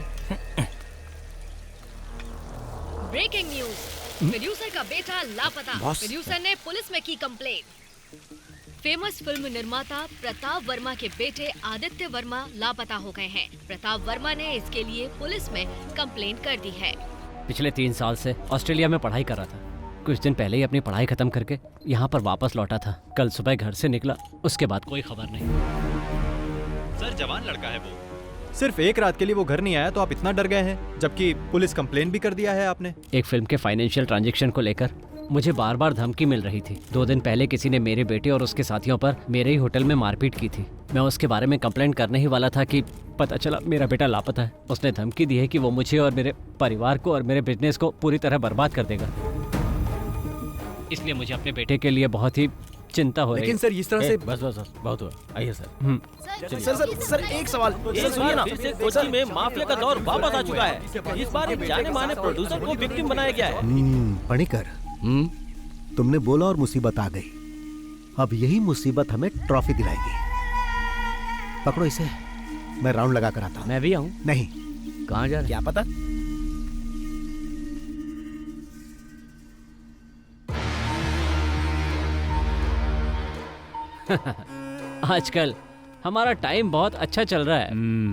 ब्रेकिंग न्यूज, प्रोड्यूसर का बेटा लापता। प्रोड्यूसर ने पुलिस में की कंप्लेंट। फेमस फिल्म निर्माता प्रताप वर्मा के बेटे आदित्य वर्मा लापता हो गए हैं। प्रताप वर्मा ने इसके लिए पुलिस में कंप्लेंट कर दी है। पिछले 3 साल से ऑस्ट्रेलिया में पढ़ाई कर रहा था। कुछ दिन पहले ही अपनी पढ़ाई खत्म करके यहाँ पर वापस लौटा था। कल सुबह घर से निकला, उसके बाद कोई खबर नहीं। सर जवान लड़का है वो, सिर्फ एक रात के लिए वो घर नहीं आया तो आप इतना डर गए हैं, जबकि पुलिस कंप्लेन भी कर दिया है आपने। एक फिल्म के फाइनेंशियल ट्रांजैक्शन को लेकर मुझे बार बार धमकी मिल रही थी। 2 दिन पहले किसी ने मेरे बेटे और उसके साथियों पर मेरे ही होटल में मारपीट की थी। मैं उसके बारे में कंप्लेंट करने ही वाला था कि पता चला मेरा बेटा लापता है। उसने धमकी दी है कि वो मुझे और मेरे परिवार को और मेरे बिजनेस को पूरी तरह बर्बाद कर देगा। इसलिए मुझे अपने बेटे के लिए बहुत ही चिंता हो रही है। लेकिन सर इस तरह से बस बहुत हुआ, आइए सर। सर एक सवाल सुनिए ना। फिर से कोच्चि में माफिया का दौर वापस आ चुका है। इस बार एक जाने माने प्रोड्यूसर को विक्टिम बनाया गया है। पणिकर, तुमने बोला और मुसीबत आ गई। अब यही मुसीबत हमें ट्रॉफी दिलाएगी। पकड़ो इसे, मैं राउंड लगा कर आता हूँ। मैं भी आऊँ? नहीं। कहाँ जा रहे? क्या पता। आजकल हमारा टाइम बहुत अच्छा चल रहा है।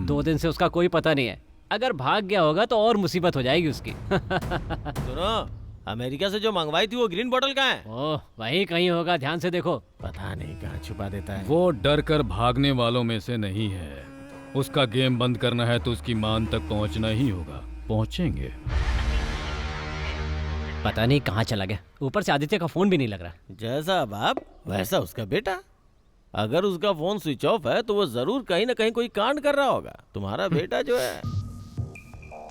2 दिन से उसका कोई पता नहीं है। अगर भाग गया होगा तो और मुसीबत हो जाएगी उसकी। सुनो, अमेरिका से जो मंगवाई थी वो ग्रीन बोतल कहाँ है? ओह, वहीं कहीं होगा, ध्यान से देखो। पता नहीं कहाँ छुपा देता है। वो डर कर भागने वालों में से नहीं है। उसका गेम बंद करना है तो उसकी मान तक पहुंचना ही होगा। पहुंचेंगे। पता नहीं कहाँ चला गया। ऊपर से आदित्य का फोन भी नहीं लग रहा। जैसा बाप वैसा उसका बेटा। अगर उसका फोन स्विच ऑफ है तो वो जरूर कहीं ना कहीं कोई कांड कर रहा होगा। तुम्हारा बेटा जो है।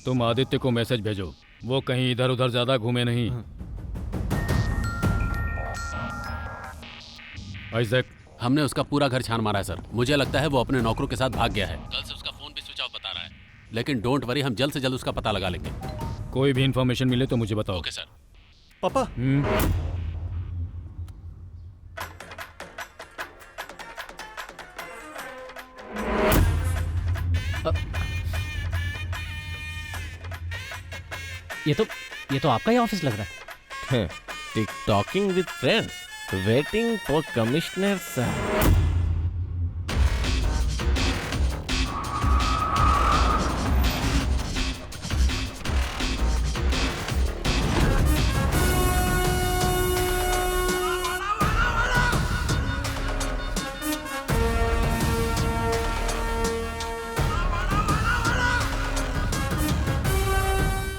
तुम आदित्य को मैसेज भेजो, वो कहीं इधर उधर ज्यादा घूमे नहीं। आइजैक, हमने उसका पूरा घर छान मारा है सर। मुझे लगता है वो अपने नौकरों के साथ भाग गया है। कल से उसका फोन भी स्विच ऑफ बता रहा है। लेकिन डोंट वरी, हम जल्द से जल्द उसका पता लगा लेंगे। कोई भी इंफॉर्मेशन मिले तो मुझे बताओ। Okay sir. पापा, ये तो आपका ही ऑफिस लग रहा है। टिक talking with friends, waiting for commissioner sir.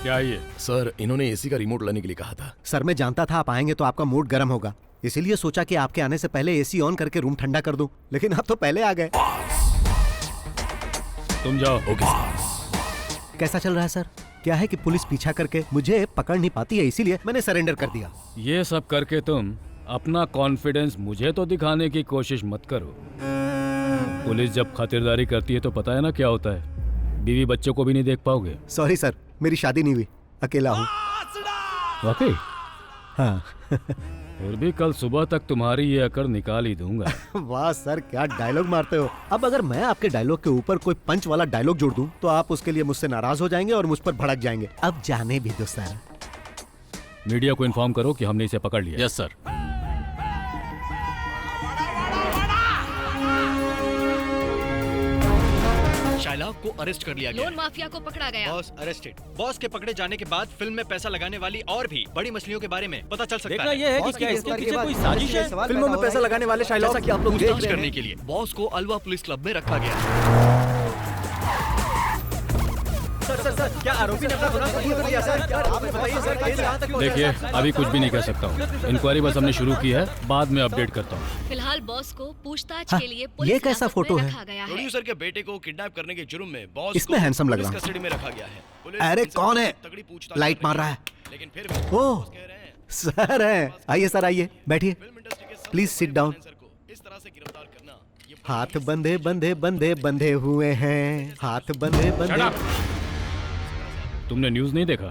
क्या ये? सर इन्होंने एसी का रिमोट लाने के लिए कहा था। सर मैं जानता था आप आएंगे तो आपका मूड गर्म होगा, इसीलिए सोचा कि आपके आने से पहले एसी ऑन करके रूम ठंडा कर दूं, लेकिन आप तो पहले आ गए। तुम जाओ। ओके कैसा चल रहा है सर? क्या है कि पुलिस पीछा करके मुझे पकड़ नहीं पाती है, इसीलिए मैंने सरेंडर कर दिया। ये सब करके तुम अपना कॉन्फिडेंस मुझे तो दिखाने की कोशिश मत करो। पुलिस जब खातिरदारी करती है तो पता है ना क्या होता है, बीवी बच्चों को भी नहीं देख पाओगे। सॉरी सर, मेरी शादी नहीं हुई, अकेला हूँ। वाकई? हाँ। फिर भी कल सुबह तक तुम्हारी ये अकड़ निकाल ही दूंगा। वाह सर, क्या डायलॉग मारते हो। अब अगर मैं आपके डायलॉग के ऊपर कोई पंच वाला डायलॉग जोड़ दूं तो आप उसके लिए मुझसे नाराज हो जाएंगे और मुझ पर भड़क जाएंगे। अब जाने भी दो सर। मीडिया को इन्फॉर्म करो कि हमने इसे पकड़ लिया। Yes sir. शाइलॉक, को अरेस्ट कर लिया गया लोन माफिया को पकड़ा गया। Boss arrested. बॉस के पकड़े जाने के बाद फिल्म में पैसा लगाने वाली और भी बड़ी मछलियों के बारे में पता चल सकता देखना है। ये है कि क्या इसके पीछे कोई साजिश है। फिल्मों में पैसा लगाने वाले शाइलॉक जैसा कि आप लोग पूछताछ करने के लिए बॉस को अलवा पुलिस क्लब में रखा गया। सर क्या आरोपी ने अपना गुनाह कबूल कर लिया सर? आप बताइए सर, केस कहां तक पहुंचा? देखिए अभी कुछ भी नहीं कह सकता हूँ। इंक्वायरी बस हमने शुरू की है, बाद में अपडेट करता हूँ। फिलहाल बॉस को पूछताछ हाँ, के लिए ये पुलिस कैसा हिरासत फोटो में है? रखा गया है। प्रोड्यूसर के बेटे को किडनैप करने के जुर्म में बॉस इसमें को हैंडसम लग पुलिस रहा हूं। कस्टडी में रखा गया है। पुलिस अरे इनसे कौन है? तगड़ी पूछताछ लाइट कर मार रही रहा है। है। लेकिन फिर भी ओह बॉस कह रहे हैं सर है, आइए सर आइए, बैठिए, फिल्म इंडस्ट्री के सबसे प्लीज सिट बड़े डाउन। फाइनेंसर को इस तरह से गिरफ्तार करना ये हाथ बंधे बंधे बंधे बंधे हुए हैं, हाथ बंधे बंधे। तुमने न्यूज़ नहीं देखा?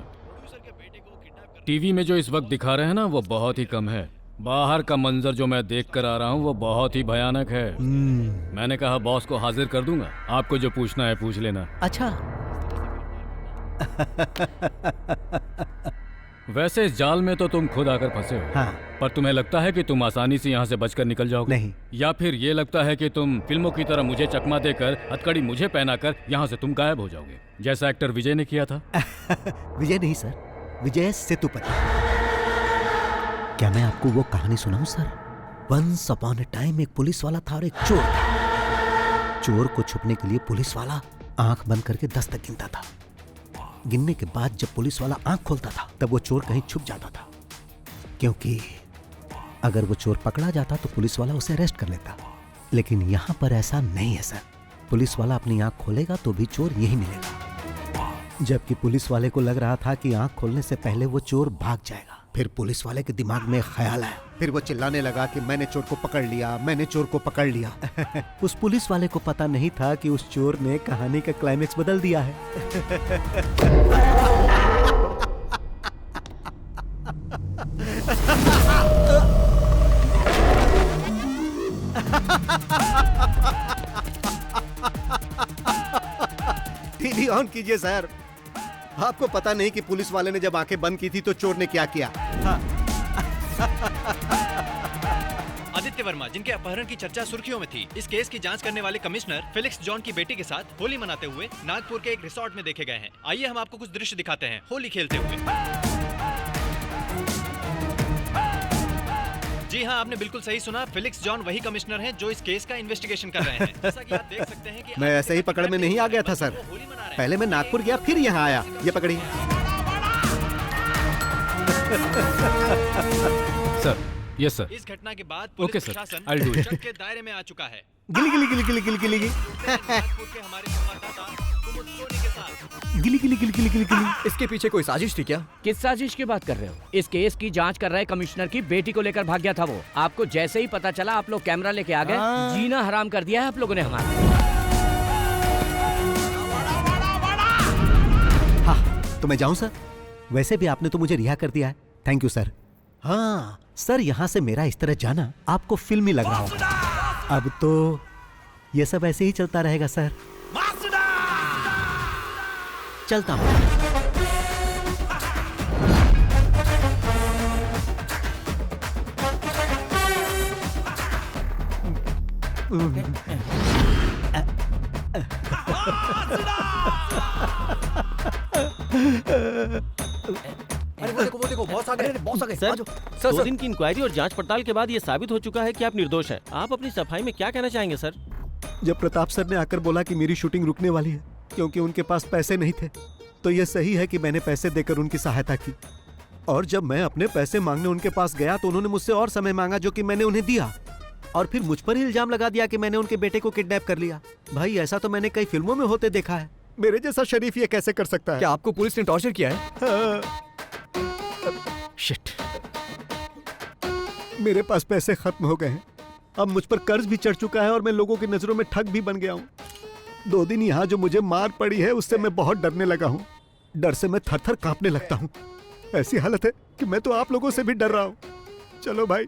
टीवी में जो इस वक्त दिखा रहे हैं ना वो बहुत ही कम है। बाहर का मंजर जो मैं देख कर आ रहा हूँ वो बहुत ही भयानक है। मैंने कहा बॉस को हाजिर कर दूंगा, आपको जो पूछना है पूछ लेना। अच्छा वैसे इस जाल में तो तुम खुद आकर फंसे हो। हाँ। पर तुम्हें लगता है कि तुम आसानी से यहाँ से बचकर निकल जाओगे? नहीं। या फिर ये लगता है कि तुम फिल्मों की तरह मुझे चकमा देकर हथकड़ी मुझे पहनाकर यहाँ से तुम गायब हो जाओगे, जैसा एक्टर विजय ने किया था? विजय नहीं सर, विजय सेतुपति। क्या मैं आपको वो कहानी सुनाऊं sir? Once upon a time एक पुलिस वाला था और एक चोर था। चोर को छुपने के लिए पुलिस वाला आंख बंद करके 10 तक गिनता था। गिनने के बाद जब पुलिस वाला आंख खोलता था तब वो चोर कहीं छुप जाता था, क्योंकि अगर वो चोर पकड़ा जाता तो पुलिस वाला उसे अरेस्ट कर लेता। लेकिन यहाँ पर ऐसा नहीं है सर। पुलिस वाला अपनी आंख खोलेगा तो भी चोर यही मिलेगा। जबकि पुलिस वाले को लग रहा था कि आंख खोलने से पहले वो चोर भाग जाएगा। फिर पुलिस वाले के दिमाग में ख्याल आया, फिर वो चिल्लाने लगा कि मैंने चोर को पकड़ लिया, मैंने चोर को पकड़ लिया। उस पुलिस वाले को पता नहीं था कि उस चोर ने कहानी का क्लाइमेक्स बदल दिया है। टीवी ऑन कीजिए सर। आपको पता नहीं कि पुलिस वाले ने जब आंखें बंद की थी तो चोर ने क्या किया? आदित्य वर्मा, जिनके अपहरण की चर्चा सुर्खियों में थी, इस केस की जांच करने वाले कमिश्नर फेलिक्स जॉन की बेटी के साथ होली मनाते हुए नागपुर के एक रिसोर्ट में देखे गए हैं। आइए हम आपको कुछ दृश्य दिखाते हैं होली खेलते हुए। जी हाँ, आपने बिल्कुल सही सुना। फेलिक्स जॉन वही कमिश्नर हैं जो इस केस का इन्वेस्टिगेशन कर रहे हैं। जैसा कि आप देख सकते हैं कि मैं ऐसे ही पकड़ में नहीं आ गया था सर। पहले मैं नागपुर गया फिर यहाँ आया। ये पकड़िए सर। Yes sir. इस घटना के बाद ओके पुलिस सर, प्रशासन I'll do it. शक के दायरे में आ चुका है। गिली गिली गिली गिली गिली गिली नागपुर के हमारे संवाददाता कुमुद सोनी के साथ। गिली गिली गिली गिली गिली गिली। इसके पीछे कोई साजिश थी क्या? किस साजिश की बात कर रहे हो? इस केस की जांच कर रहे कमिश्नर की बेटी को लेकर भाग गया था वो। आपको जैसे ही पता चला आप लोग कैमरा लेके आ गए। जीना हराम कर दिया है आप लोगों ने हमारा। हाँ, तो मैं जाऊं सर? वैसे भी आपने तो मुझे रिहा कर दिया है। Thank you sir. हाँ सर, यहाँ से मेरा इस तरह जाना आपको फिल्मी लग रहा होगा। अब तो ये सब ऐसे ही चलता रहेगा सर। चलता हूँ। अरे वो देखो बॉस आ गए, बॉस आ गए। सर, सर 2 दिन की इंक्वायरी और जांच पड़ताल के बाद ये साबित हो चुका है कि आप निर्दोष हैं। आप अपनी सफाई में क्या कहना चाहेंगे सर? जब प्रताप सर ने आकर बोला कि मेरी शूटिंग रुकने वाली है क्योंकि उनके पास पैसे नहीं थे, तो यह सही है कि मैंने पैसे देकर उनकी सहायता की। और जब मैं अपने पैसे मांगने उनके पास गया तो उन्होंने मुझसे और समय मांगा, जो कि मैंने उन्हें दिया। और फिर मुझ पर ही इल्जाम लगा दिया कि मैंने उनके बेटे को किडनैप कर लिया। भाई ऐसा तो मैंने कई फिल्मों में होते देखा है। मेरे जैसा शरीफ ये कैसे कर सकता है? क्या आपको पुलिस ने टॉर्चर किया है? शिट, मेरे पास पैसे खत्म हो गए हैं। अब मुझ पर कर्ज भी चढ़ चुका है और मैं लोगों की नजरों में ठग भी बन गया हूँ। 2 दिन यहाँ जो मुझे मार पड़ी है उससे मैं बहुत डरने लगा हूँ। डर से मैं थर-थर कांपने लगता हूँ। ऐसी हालत है कि मैं तो आप लोगों से भी डर रहा हूँ। चलो भाई,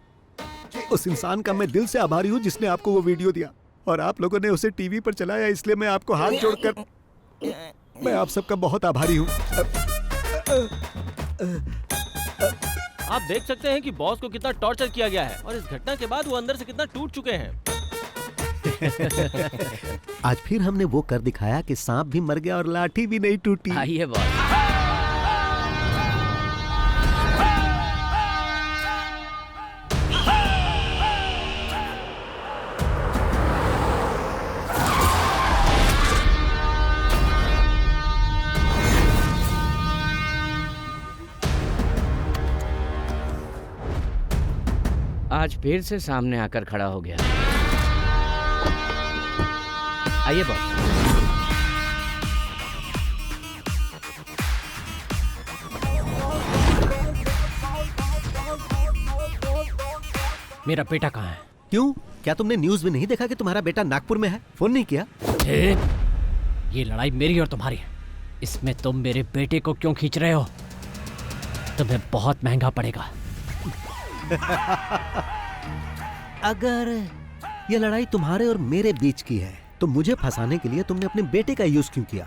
उस इंसान का मैं दिल से आभारी हूँ जिसने आपको वो वीडियो दिया और आप लोगों ने उसे टीवी पर चलाया, इसलिए मैं आपको हाथ जोड़कर मैं आप सबका बहुत आभारी हूँ। आप देख सकते हैं कि बॉस को कितना टॉर्चर किया गया है और इस घटना के बाद वो अंदर से कितना टूट चुके हैं। आज फिर हमने वो कर दिखाया कि सांप भी मर गया और लाठी भी नहीं टूटी। आइए बॉस। आज फिर से सामने आकर खड़ा हो गया। आइए बॉस। मेरा बेटा कहाँ है? क्यों, क्या तुमने न्यूज में नहीं देखा कि तुम्हारा बेटा नागपुर में है? फोन नहीं किया? ये लड़ाई मेरी और तुम्हारी है। इसमें तुम मेरे बेटे को क्यों खींच रहे हो? तुम्हें बहुत महंगा पड़ेगा। अगर ये लड़ाई तुम्हारे और मेरे बीच की है तो मुझे फंसाने के लिए तुमने अपने बेटे का यूज क्यों किया?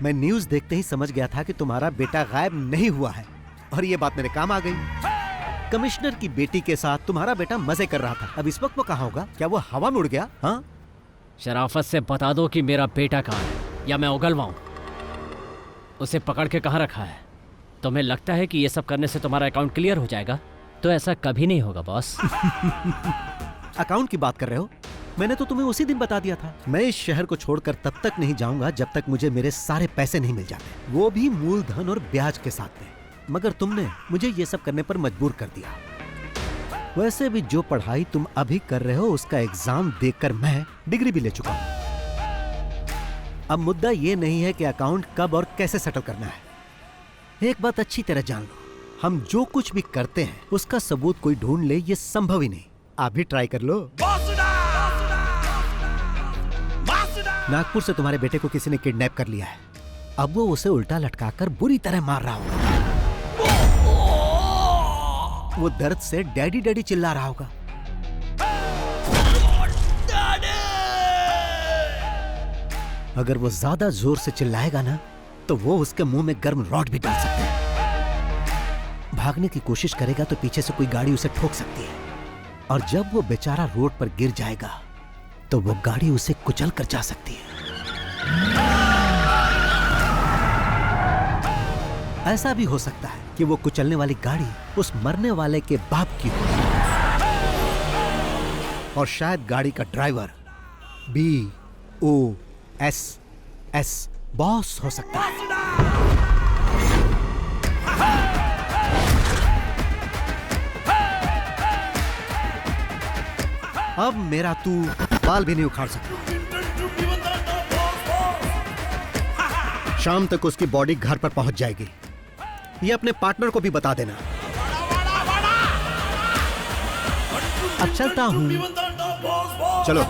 मैं न्यूज देखते ही समझ गया था कि तुम्हारा बेटा गायब नहीं हुआ है और ये बात मेरे काम आ गई। कमिश्नर की बेटी के साथ तुम्हारा बेटा मजे कर रहा था। अब इस वक्त वो कहाँ होगा? क्या वो हवा में उड़ गया? हाँ, शराफत से बता दो कि मेरा बेटा कहाँ है या मैं उगलवाऊं। उसे पकड़ के कहाँ रखा है? तुम्हें लगता है कि ये सब करने से तुम्हारा अकाउंट क्लियर हो जाएगा? तो ऐसा कभी नहीं होगा बॉस। अकाउंट की बात कर रहे हो? मैंने तो तुम्हें उसी दिन बता दिया था। मैं इस शहर को छोड़कर तब तक नहीं जाऊंगा जब तक मुझे मेरे सारे पैसे नहीं मिल जाते, वो भी मूलधन और ब्याज के साथ में। मगर तुमने मुझे ये सब करने पर मजबूर कर दिया। वैसे भी जो पढ़ाई तुम अभी कर रहे हो उसका एग्जाम देकर मैं डिग्री भी ले चुका हूं। अब मुद्दा ये नहीं है कि अकाउंट कब और कैसे सेटल करना है। एक बात अच्छी तरह जान लो, हम जो कुछ भी करते हैं उसका सबूत कोई ढूंढ ले ये संभव ही नहीं। आप भी ट्राई कर लो। नागपुर से तुम्हारे बेटे को किसी ने किडनैप कर लिया है। अब वो उसे उल्टा लटकाकर बुरी तरह मार रहा होगा। वो दर्द से डैडी डैडी चिल्ला रहा होगा। अगर वो ज्यादा जोर से चिल्लाएगा ना तो वो उसके मुंह में गर्म रॉड भी डाल सकते हैं। भागने की कोशिश करेगा तो पीछे से कोई गाड़ी उसे ठोक सकती है और जब वो बेचारा रोड पर गिर जाएगा तो वो गाड़ी उसे कुचल कर जा सकती है। ऐसा भी हो सकता है कि वो कुचलने वाली गाड़ी उस मरने वाले के बाप की हो और शायद गाड़ी का ड्राइवर BOSS बॉस हो सकता है। अब मेरा तू बाल भी नहीं उखाड़ सकता। शाम तक उसकी बॉडी घर पर पहुंच जाएगी। ये अपने पार्टनर को भी बता देना। अब चलता हूं। चलो।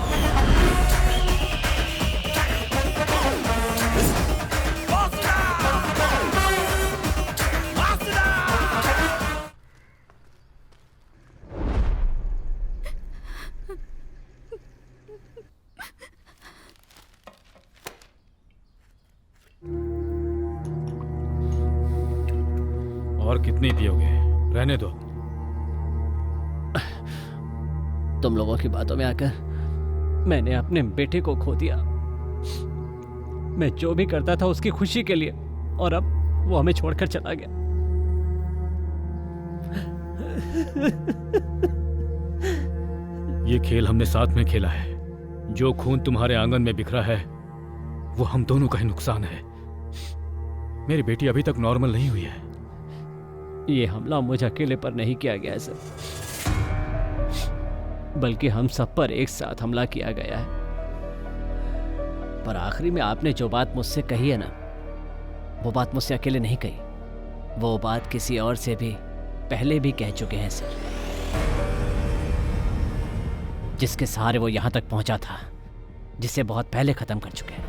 और कितनी पियोगे? रहने दो। तुम लोगों की बातों में आकर मैंने अपने बेटे को खो दिया। मैं जो भी करता था उसकी खुशी के लिए, और अब वो हमें छोड़कर चला गया। ये खेल हमने साथ में खेला है। जो खून तुम्हारे आंगन में बिखरा है वो हम दोनों का ही नुकसान है। मेरी बेटी अभी तक नॉर्मल नहीं हुई है। ये हमला मुझे अकेले पर नहीं किया गया है सर, बल्कि हम सब पर एक साथ हमला किया गया है। पर आखिरी में आपने जो बात मुझसे कही है ना, वो बात मुझसे अकेले नहीं कही। वो बात किसी और से भी पहले भी कह चुके हैं सर, जिसके सहारे वो यहां तक पहुंचा था, जिसे बहुत पहले खत्म कर चुके हैं।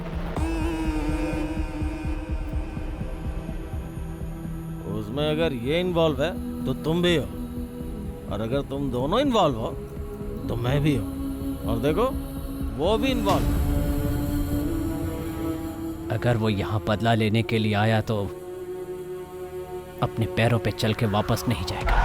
उसमें अगर ये इन्वॉल्व है तो तुम भी हो, और अगर तुम दोनों इन्वॉल्व हो तो मैं भी हूं, और देखो वो भी इन्वॉल्व है। अगर वो यहां बदला लेने के लिए आया तो अपने पैरों पे चल के वापस नहीं जाएगा।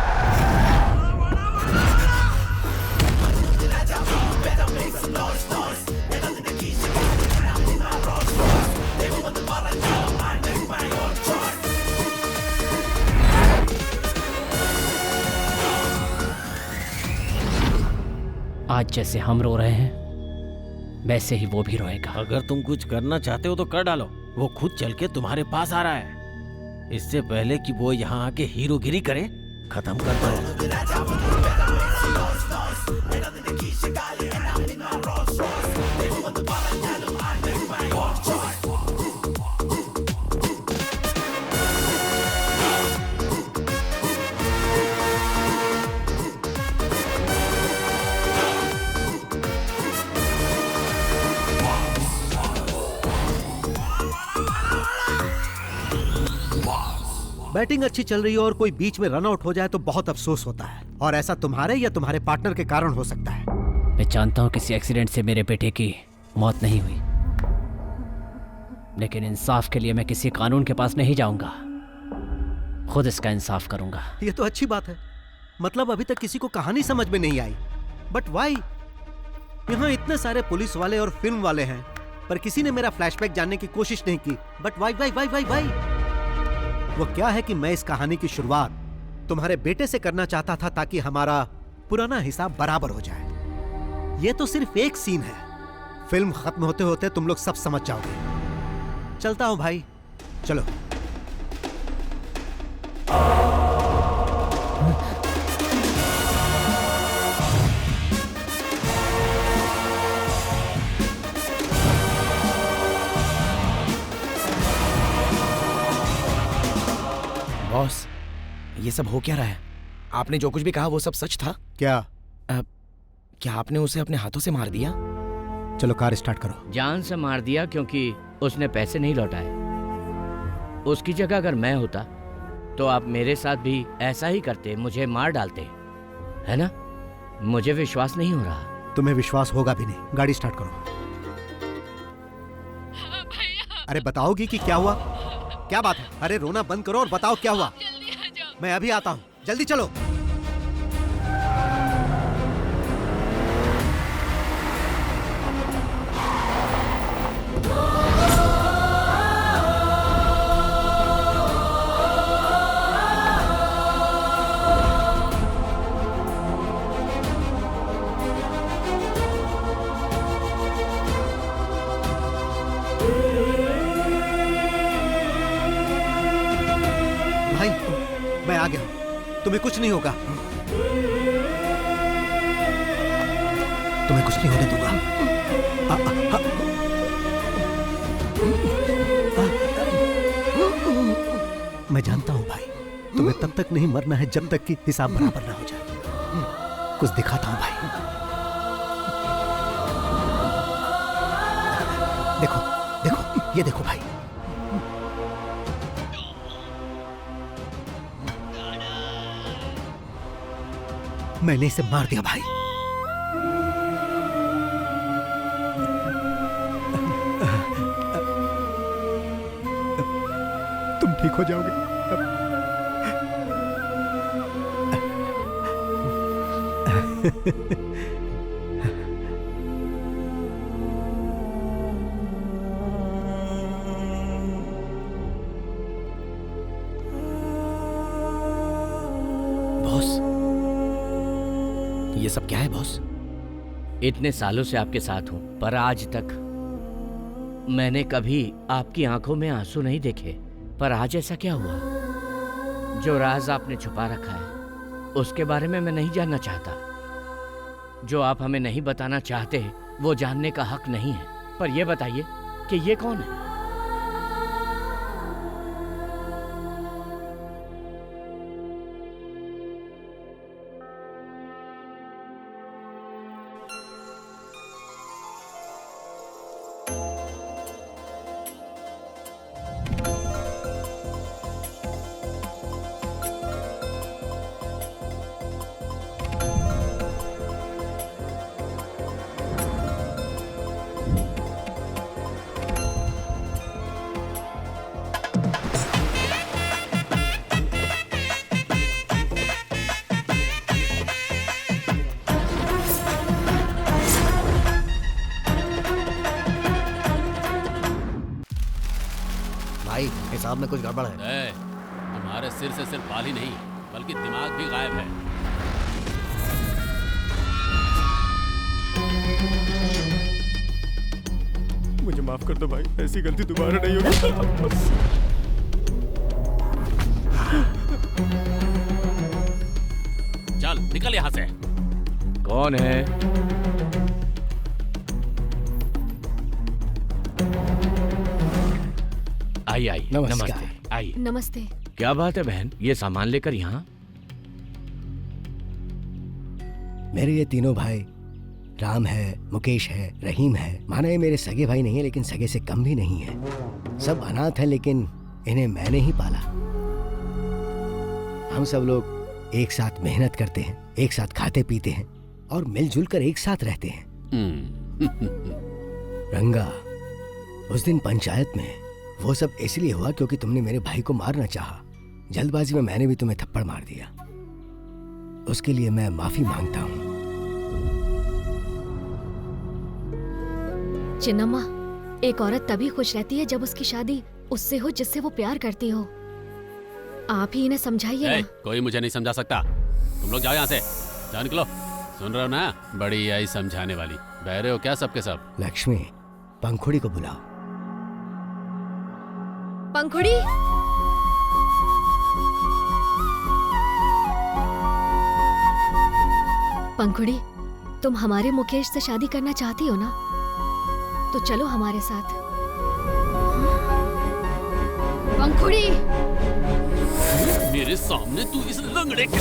आज जैसे हम रो रहे हैं वैसे ही वो भी रोएगा। अगर तुम कुछ करना चाहते हो तो कर डालो। वो खुद चल के तुम्हारे पास आ रहा है। इससे पहले कि वो यहाँ आके हीरोगिरी करे, खत्म कर दो। बैटिंग अच्छी चल रही हो और कोई बीच में रन आउट हो जाए तो बहुत अफसोस होता है, और ऐसा तुम्हारे या तुम्हारे पार्टनर के कारण हो सकता है। मैं जानता हूँ किसी एक्सीडेंट से मेरे बेटे की मौत नहीं हुई, लेकिन इंसाफ के लिए मैं किसी कानून के पास नहीं जाऊंगा, खुद इसका इंसाफ करूंगा। ये तो अच्छी बात है। मतलब अभी तक किसी को कहानी समझ में नहीं आई, बट वाई? यहाँ इतने सारे पुलिस वाले और फिल्म वाले हैं, पर किसी ने मेरा फ्लैशबैक जानने की कोशिश नहीं की। But why why why why why? वो क्या है कि मैं इस कहानी की शुरुआत तुम्हारे बेटे से करना चाहता था ताकि हमारा पुराना हिसाब बराबर हो जाए। ये तो सिर्फ एक सीन है, फिल्म खत्म होते होते तुम लोग सब समझ जाओगे। चलता हूं भाई, चलो। बॉस, ये सब हो क्या रहा है? आपने जो कुछ भी कहा वो सब सच था? क्या? क्या आपने उसे अपने हाथों से मार दिया? चलो कार स्टार्ट करो। जान से मार दिया क्योंकि उसने पैसे नहीं लौटाए। उसकी जगह अगर मैं होता तो आप मेरे साथ भी ऐसा ही करते, मुझे मार डालते, है ना? मुझे विश्वास नहीं हो रहा। तुम्हें विश्वास होगा भी नहीं। गाड़ी स्टार्ट करो। अरे बताओगी कि क्या हुआ? क्या बात है? अरे रोना बंद करो और बताओ क्या हुआ। मैं अभी आता हूँ, जल्दी चलो। मैं आ गया हूं, तुम्हें कुछ नहीं होगा। तुम्हें कुछ नहीं होने दूंगा। मैं जानता हूं भाई, तुम्हें तब तक नहीं मरना है जब तक कि हिसाब बराबर ना हो जाए। कुछ दिखाता हूं भाई। देखो देखो, ये देखो भाई। मैंने इसे मार दिया भाई। तुम ठीक हो जाओगे। बॉस, ये सब क्या है बॉस? इतने सालों से आपके साथ हूं, पर आज तक मैंने कभी आपकी आंखों में आंसू नहीं देखे। पर आज ऐसा क्या हुआ? जो राज आपने छुपा रखा है उसके बारे में मैं नहीं जानना चाहता। जो आप हमें नहीं बताना चाहते वो जानने का हक नहीं है। पर यह बताइए कि ये कौन है? हिसाब में कुछ गड़बड़ है। तुम्हारे सिर से सिर्फ बाल ही नहीं बल्कि दिमाग भी गायब है। मुझे माफ कर दो भाई, ऐसी गलती दोबारा नहीं होगी। चल निकल यहाँ से। कौन है? आई नमस्कार। आई। नमस्ते। क्या बात है बहन, ये सामान लेकर यहाँ? मेरे ये तीनों भाई राम है, मुकेश है, रहीम है। माना ये मेरे सगे भाई नहीं है लेकिन सगे से कम भी नहीं है। सब अनाथ हैं लेकिन इन्हें मैंने ही पाला। हम सब लोग एक साथ मेहनत करते हैं, एक साथ खाते पीते हैं और मिलजुल कर एक साथ रहते हैं। रंगा, उस दिन पंचायत में वो सब इसलिए हुआ क्योंकि तुमने मेरे भाई को मारना चाहा। जल्दबाजी में मैंने भी तुम्हें थप्पड़ मार दिया। उसके लिए मैं माफी मांगता हूँ। चिन्नम्मा, एक औरत तभी खुश रहती है जब उसकी शादी उससे हो जिससे वो प्यार करती हो। आप ही इन्हें समझाइए ना। कोई मुझे नहीं समझा सकता। तुम लोग जाओ यहाँ से, जाओ निकलो। सुन रहे हो ना, बड़ी आई समझाने वाली। बहरे हो क्या सबके सब? लक्ष्मी, पंखुड़ी को बुलाओ। पंखुड़ी, पंखुड़ी, तुम हमारे मुकेश से शादी करना चाहती हो ना? तो चलो हमारे साथ। पंखुड़ी, मेरे सामने तू इस लंगड़े के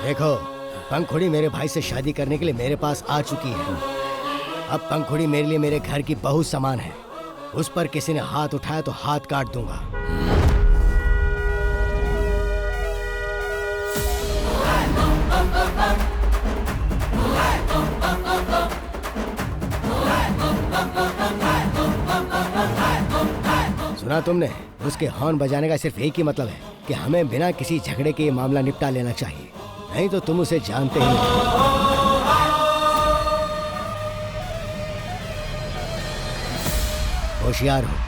देखो, पंखुड़ी मेरे भाई से शादी करने के लिए मेरे पास आ चुकी है। अब पंखुड़ी मेरे लिए मेरे घर की बहू समान है। उस पर किसी ने हाथ उठाया तो हाथ काट दूंगा। सुना तुमने? उसके हॉर्न बजाने का सिर्फ एक ही मतलब है कि हमें बिना किसी झगड़े के ये मामला निपटा लेना चाहिए, नहीं तो तुम उसे जानते ही नहीं। होशियार हो।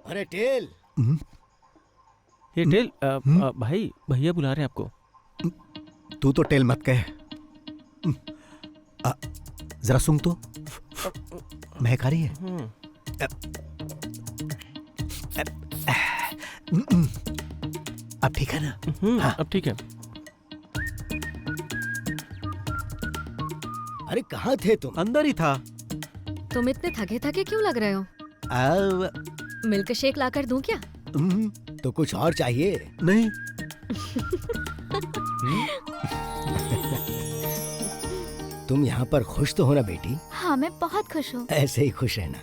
अरे टेल। ये टेल, भाई भैया बुला रहे हैं आपको। तू तो टेल मत कह। जरा सुन तो, महक आ रही है। अब ठीक है ना? हाँ, अब ठीक है। अरे कहाँ थे तुम? अंदर ही था। तुम इतने थके थके क्यों लग रहे हो? मिल्क शेक लाकर दूं क्या? तो कुछ और चाहिए? नहीं। तुम यहाँ पर खुश तो हो ना बेटी? हाँ, मैं बहुत खुश हूँ। ऐसे ही खुश रहना।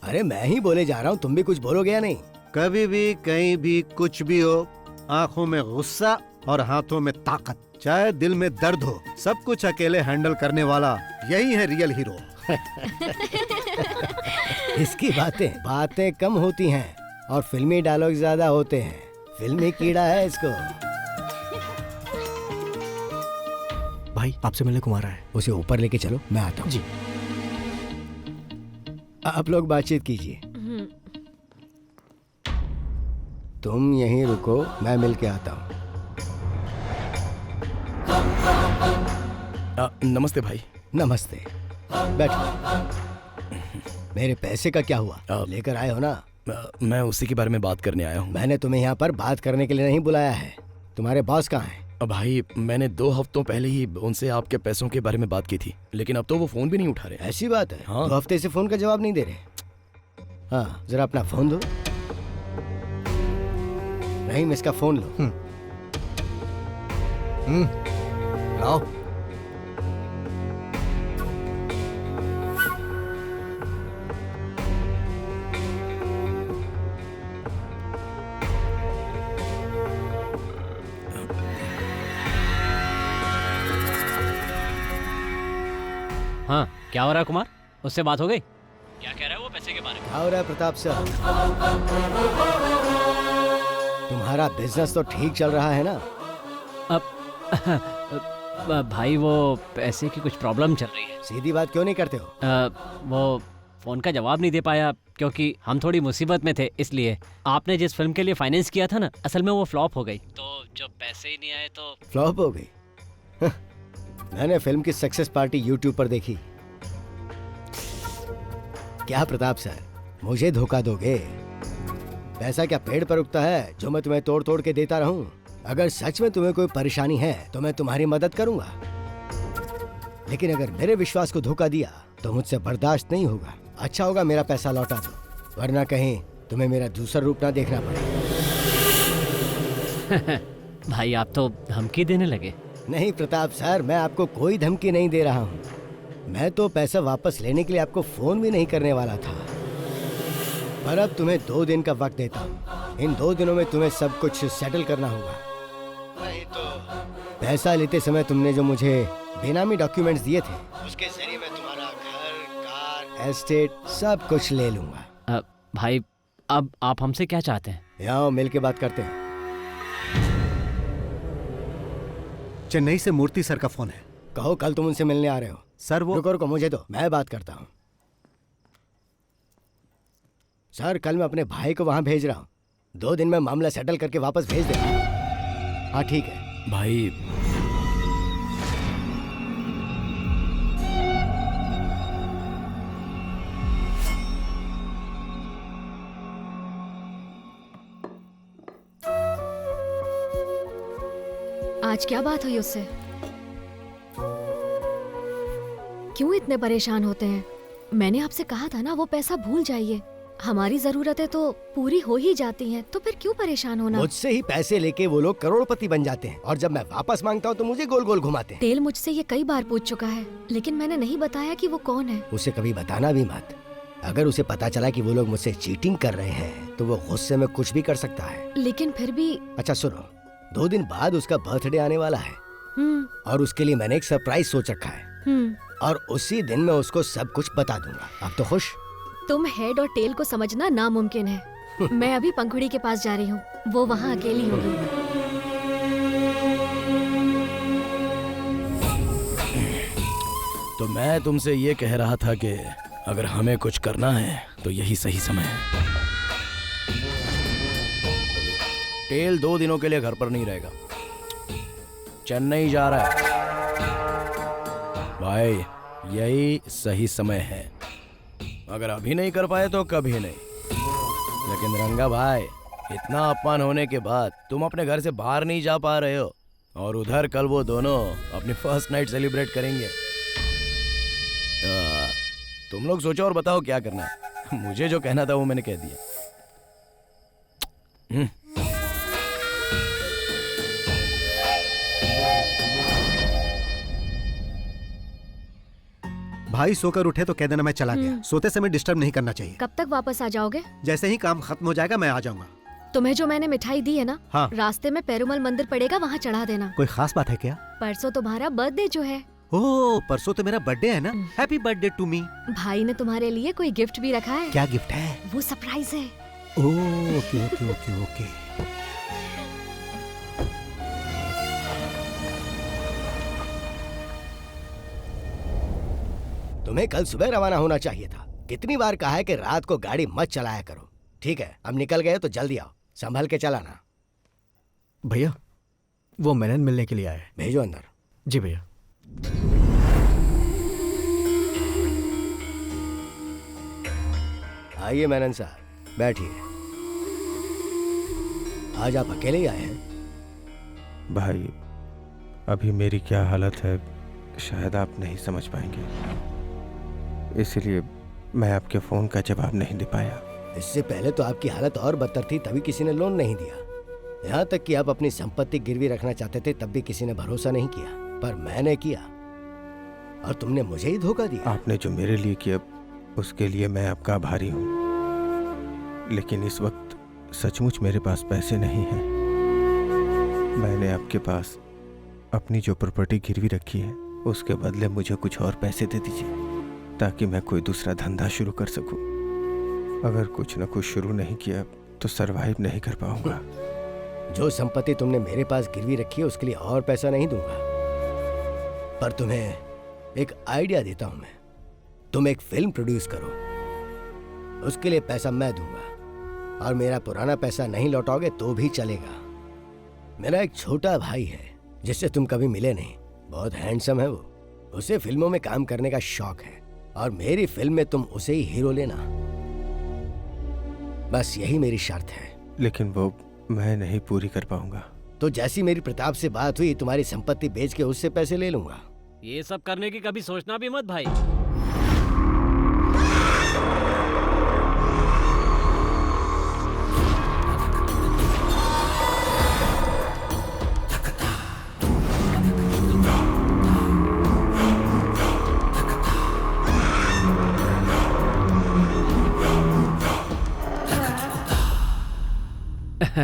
अरे मैं ही बोले जा रहा हूँ, तुम भी कुछ बोलोगे या नहीं? कभी भी कहीं भी कुछ भी हो, आंखों में गुस्सा और हाथों में ताकत, चाहे दिल में दर्द हो, सब कुछ अकेले हैंडल करने वाला यही है रियल हीरो। इसकी बातें कम होती हैं और फिल्मी डायलॉग ज्यादा होते हैं। फिल्मी कीड़ा है इसको। भाई आपसे मिलने को आ रहा है। उसे ऊपर लेके चलो, मैं आता हूँ। जी। आप लोग बातचीत कीजिए। तुम यहीं रुको, मैं मिल के आता हूँ। नमस्ते भाई। नमस्ते, बैठो। मेरे पैसे का क्या हुआ? लेकर आए हो ना? मैं उसी के बारे में बात करने आया हूँ। मैंने तुम्हें यहाँ पर बात करने के लिए नहीं बुलाया है। तुम्हारे बॉस कहाँ हैं? भाई मैंने 2 हफ्तों पहले ही उनसे आपके पैसों के बारे में बात की थी, लेकिन अब तो वो फोन भी नहीं उठा रहे। ऐसी बात है? हाँ। 2 हफ्ते से फोन का जवाब नहीं दे रहे। हाँ, जरा अपना फोन दो। रहीम, इसका फोन लो। आओ। हाँ, क्या हो रहा है कुमार? उससे बात हो गई? क्या कह रहा है वो पैसे के बारे में? क्या हो रहा है प्रताप सर? तुम्हारा बिजनेस तो ठीक चल रहा है ना? अब भाई वो पैसे की कुछ प्रॉब्लम चल रही है। सीधी बात क्यों नहीं करते हो? वो फ़ोन का जवाब नहीं दे पाया क्योंकि हम थोड़ी मुसीबत में थे, इसलिए। आपने जिस फिल्म के लिए फाइनेंस किया था ना, असल में वो फ्लॉप हो गई, तो जब पैसे ही नहीं आए तो फ्लॉप हो गई? मैंने फिल्म की सक्सेस पार्टी यूट्यूब पर देखी। क्या प्रताप सर, मुझे धोखा दोगे? पैसा क्या पेड़ पर उगता है जो मैं तुम्हें तोड़ तोड़ के देता रहूं? अगर सच में तुम्हें कोई परेशानी है तो मैं तुम्हारी मदद करूंगा, लेकिन अगर मेरे विश्वास को धोखा दिया तो मुझसे बर्दाश्त नहीं होगा। अच्छा होगा मेरा पैसा लौटा दो, वरना कहीं तुम्हें मेरा दूसरा रूप ना देखना पड़े। भाई आप तो धमकी देने लगे। नहीं प्रताप सर, मैं आपको कोई धमकी नहीं दे रहा हूँ। मैं तो पैसा वापस लेने के लिए आपको फोन भी नहीं करने वाला था, पर अब तुम्हें 2 दिन का वक्त देता हूँ। इन 2 दिनों में तुम्हें सब कुछ सेटल करना होगा, नहीं तो पैसा लेते समय तुमने जो मुझे बेनामी डॉक्यूमेंट्स दिए थे, उसके जरिए मैं तुम्हारा घर, कार, एस्टेट सब कुछ ले लूंगा। भाई अब आप हमसे क्या चाहते हैं? यहाँ मिल के बात करते हैं। चेन्नई से मूर्ति सर का फोन है। कहो कल तुम उनसे मिलने आ रहे हो। सर वो रुको, मुझे दो, मैं बात करता हूँ। सर कल मैं अपने भाई को वहां भेज रहा हूँ, 2 दिन में मामला सेटल करके वापस भेज देगा। हाँ ठीक है भाई। आज क्या बात हुई उससे? क्यों इतने परेशान होते हैं? मैंने आपसे कहा था ना वो पैसा भूल जाइए। हमारी जरूरतें तो पूरी हो ही जाती हैं, तो फिर क्यों परेशान होना? मुझसे ही पैसे लेके वो लोग करोड़पति बन जाते हैं, और जब मैं वापस मांगता हूँ तो मुझे गोल गोल घुमाते हैं। तेल मुझसे ये कई बार पूछ चुका है, लेकिन मैंने नहीं बताया कि वो कौन है। उसे कभी बताना भी मत। अगर उसे पता चला कि वो लोग मुझसे चीटिंग कर रहे हैं तो वो गुस्से में कुछ भी कर सकता है। लेकिन फिर भी। अच्छा सुनो, 2 दिन बाद उसका बर्थडे आने वाला है, और उसके लिए मैंने एक सरप्राइज सोच रखा है, और उसी दिन मैं उसको सब कुछ बता दूंगा। अब तो खुश? तुम हेड और टेल को समझना नामुमकिन है। मैं अभी पंखुड़ी के पास जा रही हूँ, वो वहाँ अकेली होगी। तो मैं तुमसे ये कह रहा था कि अगर हमें कुछ करना है तो यही सही समय है। टेल 2 दिनों के लिए घर पर नहीं रहेगा, चेन्नई जा रहा है। भाई यही सही समय है। अगर अभी नहीं कर पाए तो कभी नहीं। लेकिन रंगा भाई, इतना अपमान होने के बाद तुम अपने घर से बाहर नहीं जा पा रहे हो, और उधर कल वो दोनों अपनी फर्स्ट नाइट सेलिब्रेट करेंगे। तुम लोग सोचो और बताओ क्या करना है। मुझे जो कहना था वो मैंने कह दिया। भाई सोकर उठे तो कह देना मैं चला गया। सोते समय डिस्टर्ब नहीं करना चाहिए। कब तक वापस आ जाओगे? जैसे ही काम खत्म हो जाएगा मैं आ जाऊंगा। तुम्हें जो मैंने मिठाई दी है ना, हाँ। रास्ते में पेरुमल मंदिर पड़ेगा, वहाँ चढ़ा देना। कोई खास बात है क्या? परसों तुम्हारा बर्थडे जो है। ओह, परसों तो मेरा बर्थडे है ना। Happy birthday to me. भाई ने तुम्हारे लिए कोई गिफ्ट भी रखा है। क्या गिफ्ट है? वो सरप्राइज है। ओह, ओके ओके ओके ओके। तुम्हें कल सुबह रवाना होना चाहिए था। कितनी बार कहा है कि रात को गाड़ी मत चलाया करो। ठीक है, अब निकल गए तो जल्दी आओ, संभल के चलाना। भैया वो मेनन मिलने के लिए आया है। भेजो अंदर। जी भैया। आइए मेनन साहब, बैठिए। आज आप अकेले ही आए हैं? भाई, अभी मेरी क्या हालत है शायद आप नहीं समझ पाएंगे, इसलिए मैं आपके फ़ोन का जवाब नहीं दे पाया। इससे पहले तो आपकी हालत और बदतर थी, तभी किसी ने लोन नहीं दिया। यहाँ तक कि आप अपनी संपत्ति गिरवी रखना चाहते थे, तब भी किसी ने भरोसा नहीं किया, पर मैंने किया और तुमने मुझे ही धोखा दिया। आपने जो मेरे लिए किया उसके लिए मैं आपका आभारी हूँ, लेकिन इस वक्त सचमुच मेरे पास पैसे नहीं हैं। मैंने आपके पास अपनी जो प्रॉपर्टी गिरवी रखी है उसके बदले मुझे कुछ और पैसे दे दीजिए, ताकि मैं कोई दूसरा धंधा शुरू कर सकूं। अगर कुछ न कुछ शुरू नहीं किया तो सरवाइव नहीं कर पाऊंगा। जो संपत्ति तुमने मेरे पास गिरवी रखी है उसके लिए और पैसा नहीं दूंगा, पर तुम्हें एक आइडिया देता हूं मैं। तुम एक फिल्म प्रोड्यूस करो, उसके लिए पैसा मैं दूंगा, और मेरा पुराना पैसा नहीं लौटाओगे तो भी चलेगा। मेरा एक छोटा भाई है जिससे तुम कभी मिले नहीं, बहुत हैंडसम है वो। उसे फिल्मों में काम करने का शौक है और मेरी फिल्म में तुम उसे ही हीरो लेना। बस यही मेरी शर्त है। लेकिन वो मैं नहीं पूरी कर पाऊंगा। तो जैसी मेरी प्रताप से बात हुई, तुम्हारी संपत्ति बेच के उससे पैसे ले लूंगा। ये सब करने की कभी सोचना भी मत भाई।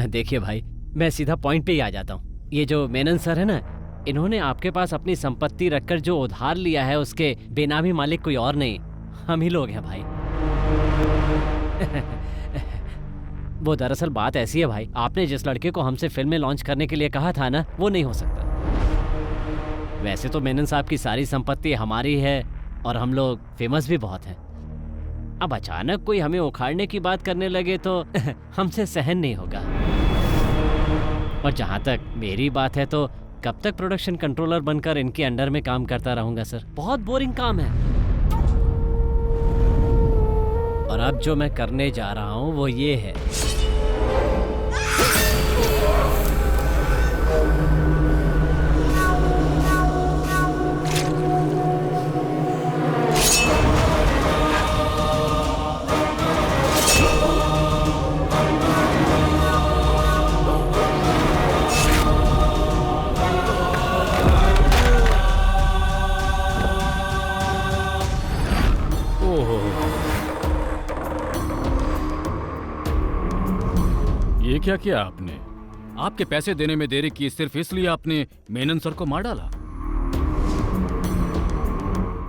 देखिए भाई, मैं सीधा पॉइंट पे ही आ जाता हूँ। ये जो मेनन सर है ना, इन्होंने आपके पास अपनी संपत्ति रखकर जो उधार लिया है उसके बेनामी मालिक कोई और नहीं, हम ही लोग हैं भाई। वो दरअसल बात ऐसी है भाई, आपने जिस लड़के को हमसे फिल्में लॉन्च करने के लिए कहा था ना, वो नहीं हो सकता। वैसे तो मेनन साहब की सारी संपत्ति हमारी है और हम लोग फेमस भी बहुत हैं। अब अचानक कोई हमें उखाड़ने की बात करने लगे तो हमसे सहन नहीं होगा। और जहां तक मेरी बात है तो कब तक प्रोडक्शन कंट्रोलर बनकर इनके अंडर में काम करता रहूंगा सर? बहुत बोरिंग काम है। और अब जो मैं करने जा रहा हूं वो ये है, ये क्या किया आपने? आपके पैसे देने में देरी की सिर्फ इसलिए आपने मेनन सर को मार डाला?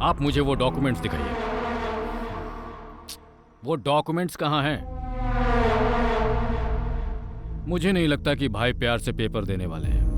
आप मुझे वो डॉक्यूमेंट्स दिखाइए। वो डॉक्यूमेंट्स कहाँ हैं? मुझे नहीं लगता कि भाई प्यार से पेपर देने वाले हैं।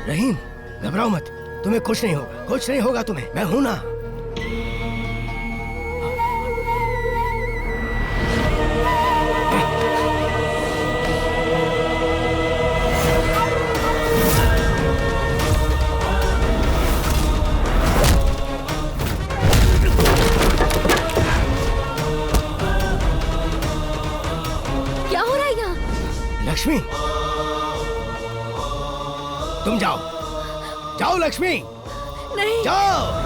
रहीम, घबराओ मत, तुम्हें कुछ नहीं होगा, कुछ नहीं होगा तुम्हें, मैं हूं ना। क्या हो रहा है यहाँ? लक्ष्मी, तुम जाओ, जाओ लक्ष्मी, नहीं जाओ।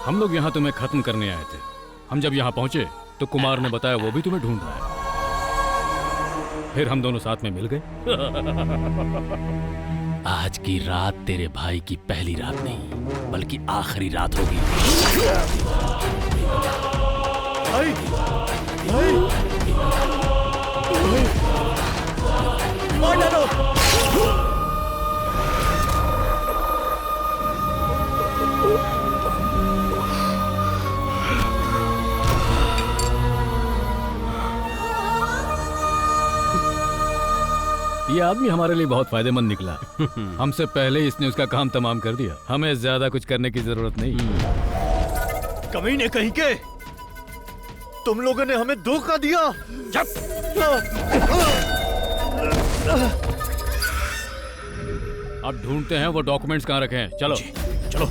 हम लोग यहाँ तुम्हें खत्म करने आए थे। हम जब यहाँ पहुंचे तो कुमार ने बताया वो भी तुम्हें ढूंढ रहा है। फिर हम दोनों साथ में मिल गए। आज की रात तेरे भाई की पहली रात नहीं बल्कि आखिरी रात होगी। भाई, भाई, मार डालो। ये आदमी हमारे लिए बहुत फायदेमंद निकला। हमसे पहले इसने उसका काम तमाम कर दिया। हमें ज्यादा कुछ करने की जरूरत नहीं। कमीने कहीं के, तुम लोगों ने हमें धोखा दिया। अब ढूंढते हैं वो डॉक्यूमेंट्स कहाँ रखे हैं। चलो चलो।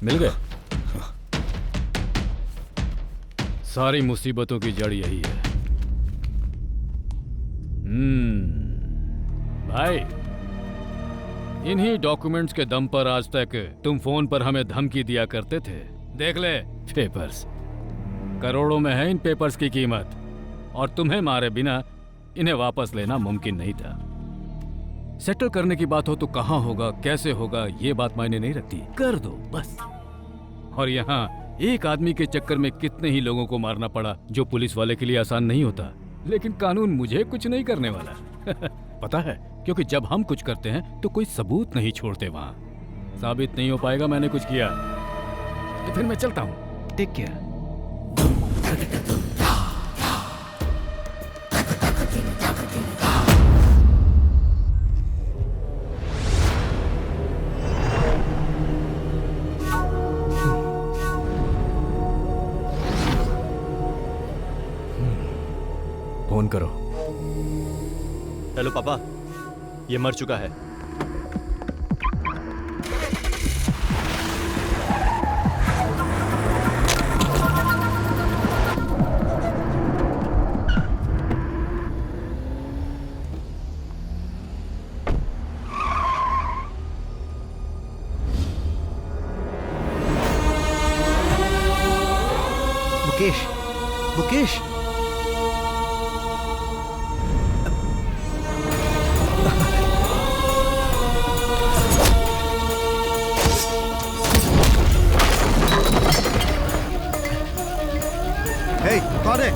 मिल गए। सारी मुसीबतों की जड़ यही है। भाई, इन्हीं डॉक्यूमेंट्स के दम पर आज तक तुम फोन पर हमें धमकी दिया करते थे। देख ले पेपर्स, करोड़ों में है इन पेपर्स की कीमत, और तुम्हें मारे बिना इन्हें वापस लेना मुमकिन नहीं था। सेटल करने की बात हो तो कहाँ होगा, कैसे होगा, ये बात मायने नहीं रखती, कर दो बस। और यहाँ एक आदमी के चक्कर में कितने ही लोगों को मारना पड़ा, जो पुलिस वाले के लिए आसान नहीं होता। लेकिन कानून मुझे कुछ नहीं करने वाला। पता है, क्योंकि जब हम कुछ करते हैं तो कोई सबूत नहीं छोड़ते। वहाँ साबित नहीं हो पाएगा मैंने कुछ किया, तो फिर मैं चलता हूँ। Take care. फोन करो। हेलो पापा, ये मर चुका है। मुकेश, मुकेश, कौन है?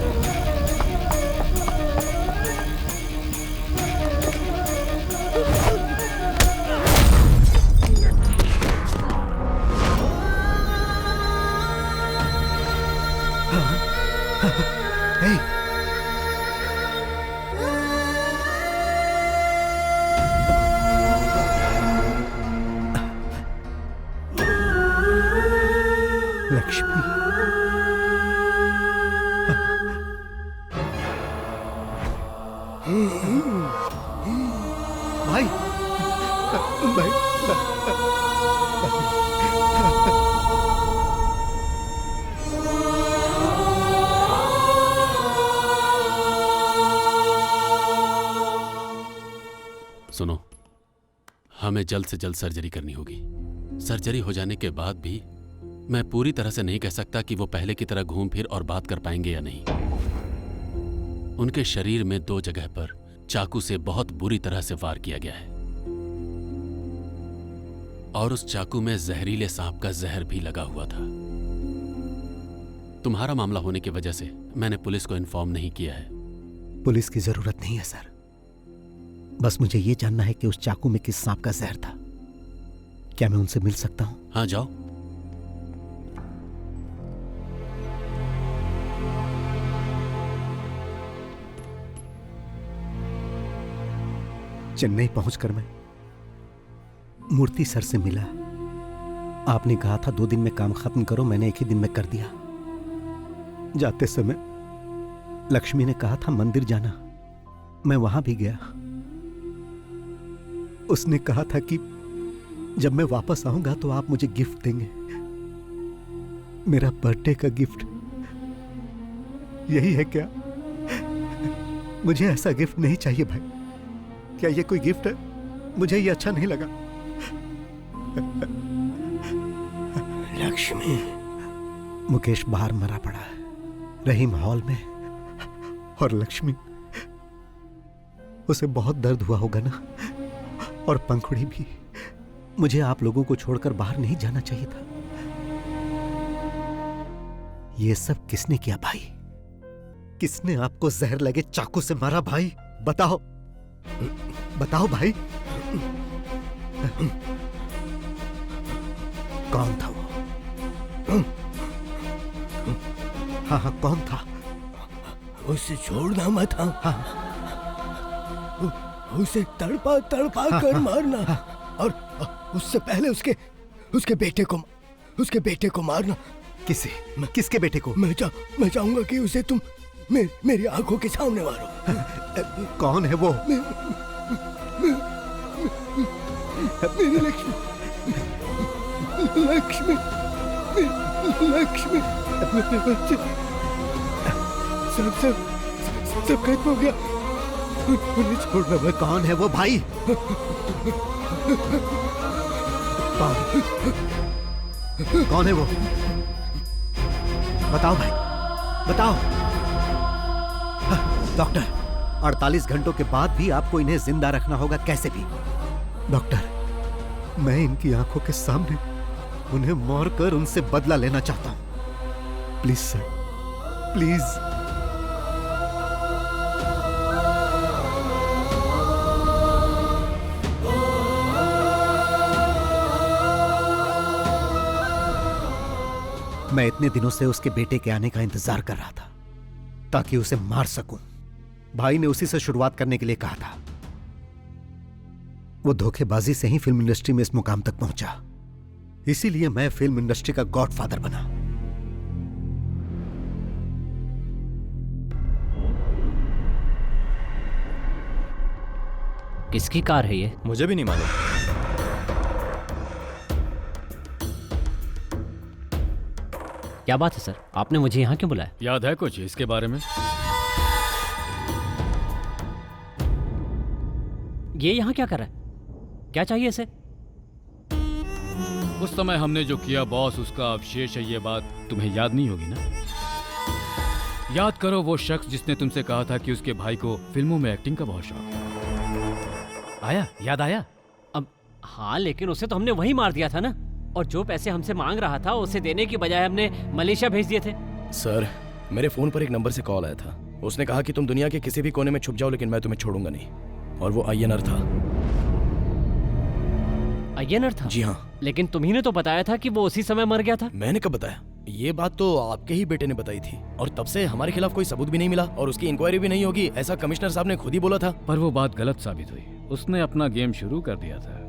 Hey. लक्ष्मी, भाई, भाई, सुनो, हमें जल्द से जल्द सर्जरी करनी होगी। सर्जरी हो जाने के बाद भी मैं पूरी तरह से नहीं कह सकता कि वो पहले की तरह घूम फिर और बात कर पाएंगे या नहीं। उनके शरीर में 2 जगह पर चाकू से बहुत बुरी तरह से वार किया गया है और उस चाकू में जहरीले सांप का जहर भी लगा हुआ था। तुम्हारा मामला होने की वजह से मैंने पुलिस को इन्फॉर्म नहीं किया है। पुलिस की जरूरत नहीं है सर, बस मुझे ये जानना है कि उस चाकू में किस सांप का जहर था। क्या मैं उनसे मिल सकता हूं? हाँ, जाओ। चेन्नई पहुंचकर मैं मूर्ति सर से मिला। आपने कहा था 2 दिन में काम खत्म करो, मैंने 1 ही दिन में कर दिया। जाते समय लक्ष्मी ने कहा था मंदिर जाना, मैं वहां भी गया। उसने कहा था कि जब मैं वापस आऊंगा तो आप मुझे गिफ्ट देंगे, मेरा बर्थडे का गिफ्ट। यही है क्या? मुझे ऐसा गिफ्ट नहीं चाहिए भाई। क्या ये कोई गिफ्ट है? मुझे ये अच्छा नहीं लगा। लक्ष्मी। मुकेश बाहर मरा पड़ा है, रहीम हॉल में, और लक्ष्मी, उसे बहुत दर्द हुआ होगा ना, और पंखुड़ी भी। मुझे आप लोगों को छोड़कर बाहर नहीं जाना चाहिए था। ये सब किसने किया भाई? किसने आपको जहर लगे चाकू से मारा भाई? बताओ, बताओ भाई। कौन था वो? हाँ हाँ, कौन था? उसे छोड़ना मत। हाँ, उसे तड़पा तड़पा कर मारना, और उससे पहले उसके बेटे को मारना। किसके बेटे को? मैं चाहूंगा कि उसे तुम मेरी आंखों के सामने मारो। कौन है वो? मेरी लक्ष्मी, लक्ष्मी, लक्ष्मी, मेरे बच्चे। सब खत्म हो गया, उन्हें छोड़ना मत। कौन है वो भाई? कौन है वो? बताओ भाई, बताओ। डॉक्टर, 48 घंटों के बाद भी आपको इन्हें जिंदा रखना होगा, कैसे भी। डॉक्टर, मैं इनकी आंखों के सामने उन्हें मारकर उनसे बदला लेना चाहता हूं। Please sir, please. मैं इतने दिनों से उसके बेटे के आने का इंतजार कर रहा था ताकि उसे मार सकूं। भाई ने उसी से शुरुआत करने के लिए कहा था। वो धोखेबाजी से ही फिल्म इंडस्ट्री में इस मुकाम तक पहुंचा, इसीलिए मैं फिल्म इंडस्ट्री का गॉडफादर बना। किसकी कार है ये? मुझे भी नहीं मालूम। क्या बात है सर, आपने मुझे यहाँ क्यों बुलाया? याद है कुछ इसके बारे में? ये यहाँ क्या कर रहा है? क्या चाहिए इसे? उस समय हमने जो किया बॉस, उसका अवशेष है ये बात तुम्हें याद नहीं होगी ना? याद करो वो शख्स जिसने तुमसे कहा था कि उसके भाई को फिल्मों में एक्टिंग का बहुत शौक है। आया? याद आया? अब हाँ, लेकिन उसे तो हमने वहीं मार दिया था ना, और जो पैसे हमसे मांग रहा था उसे देने की बजाय हमने मलेशिया भेज दिए थे। सर, मेरे फोन पर एक नंबर से कॉल आया था। उसने कहा कि तुम दुनिया के किसी भी कोने में छुप जाओ लेकिन मैं तुम्हें छोड़ूंगा नहीं। और वो अय्यनर था। अय्यनर था? जी हाँ। लेकिन तुम्ही ने तो बताया था कि वो उसी समय मर गया था। मैंने कब बताया? ये बात तो आपके ही बेटे ने बताई थी, और तब से हमारे खिलाफ कोई सबूत भी नहीं मिला और उसकी इंक्वायरी भी नहीं होगी, ऐसा कमिश्नर साहब ने खुद ही बोला था। पर वो बात गलत साबित हुई। उसने अपना गेम शुरू कर दिया था।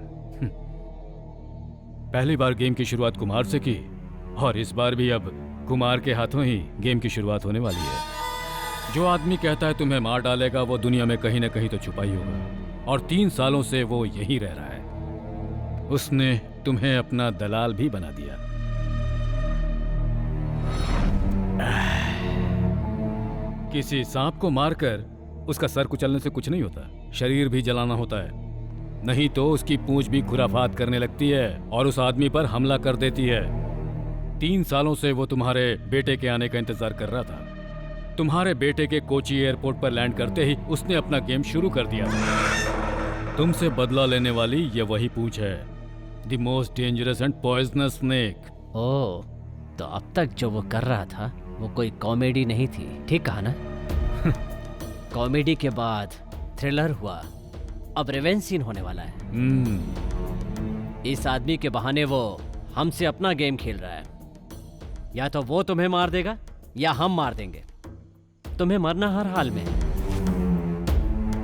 पहली बार गेम की शुरुआत कुमार से की, और इस बार भी अब कुमार के हाथों ही गेम की शुरुआत होने वाली है। जो आदमी कहता है तुम्हें मार डालेगा, वो दुनिया में कहीं न कहीं तो छुपा ही होगा, और 3 सालों से वो यहीं रह रहा है। उसने तुम्हें अपना दलाल भी बना दिया। किसी सांप को मारकर उसका सर कुचलने से कुछ नहीं होता, शरीर भी जलाना होता है। नहीं तो उसकी पूंछ भी खुराफात करने लगती है और उस आदमी पर हमला कर देती है। 3 सालों से वो तुम्हारे बेटे के आने का इंतजार कर रहा था। तुम्हारे बेटे के कोची एयरपोर्ट पर लैंड करते ही उसने अपना गेम शुरू कर दिया था। तुमसे बदला लेने वाली ये वही पूंछ है, the most dangerous and poisonous snake. Oh, तो अब तक जो वो कर रहा था वो कोई कॉमेडी नहीं थी, ठीक कहा ना? कॉमेडी के बाद थ्रिलर हुआ, अब रिवेंज सीन होने वाला है। इस आदमी के बहाने वो हमसे अपना गेम खेल रहा है। या तो वो तुम्हें मार देगा या हम मार देंगे। तुम्हें मरना हर हाल में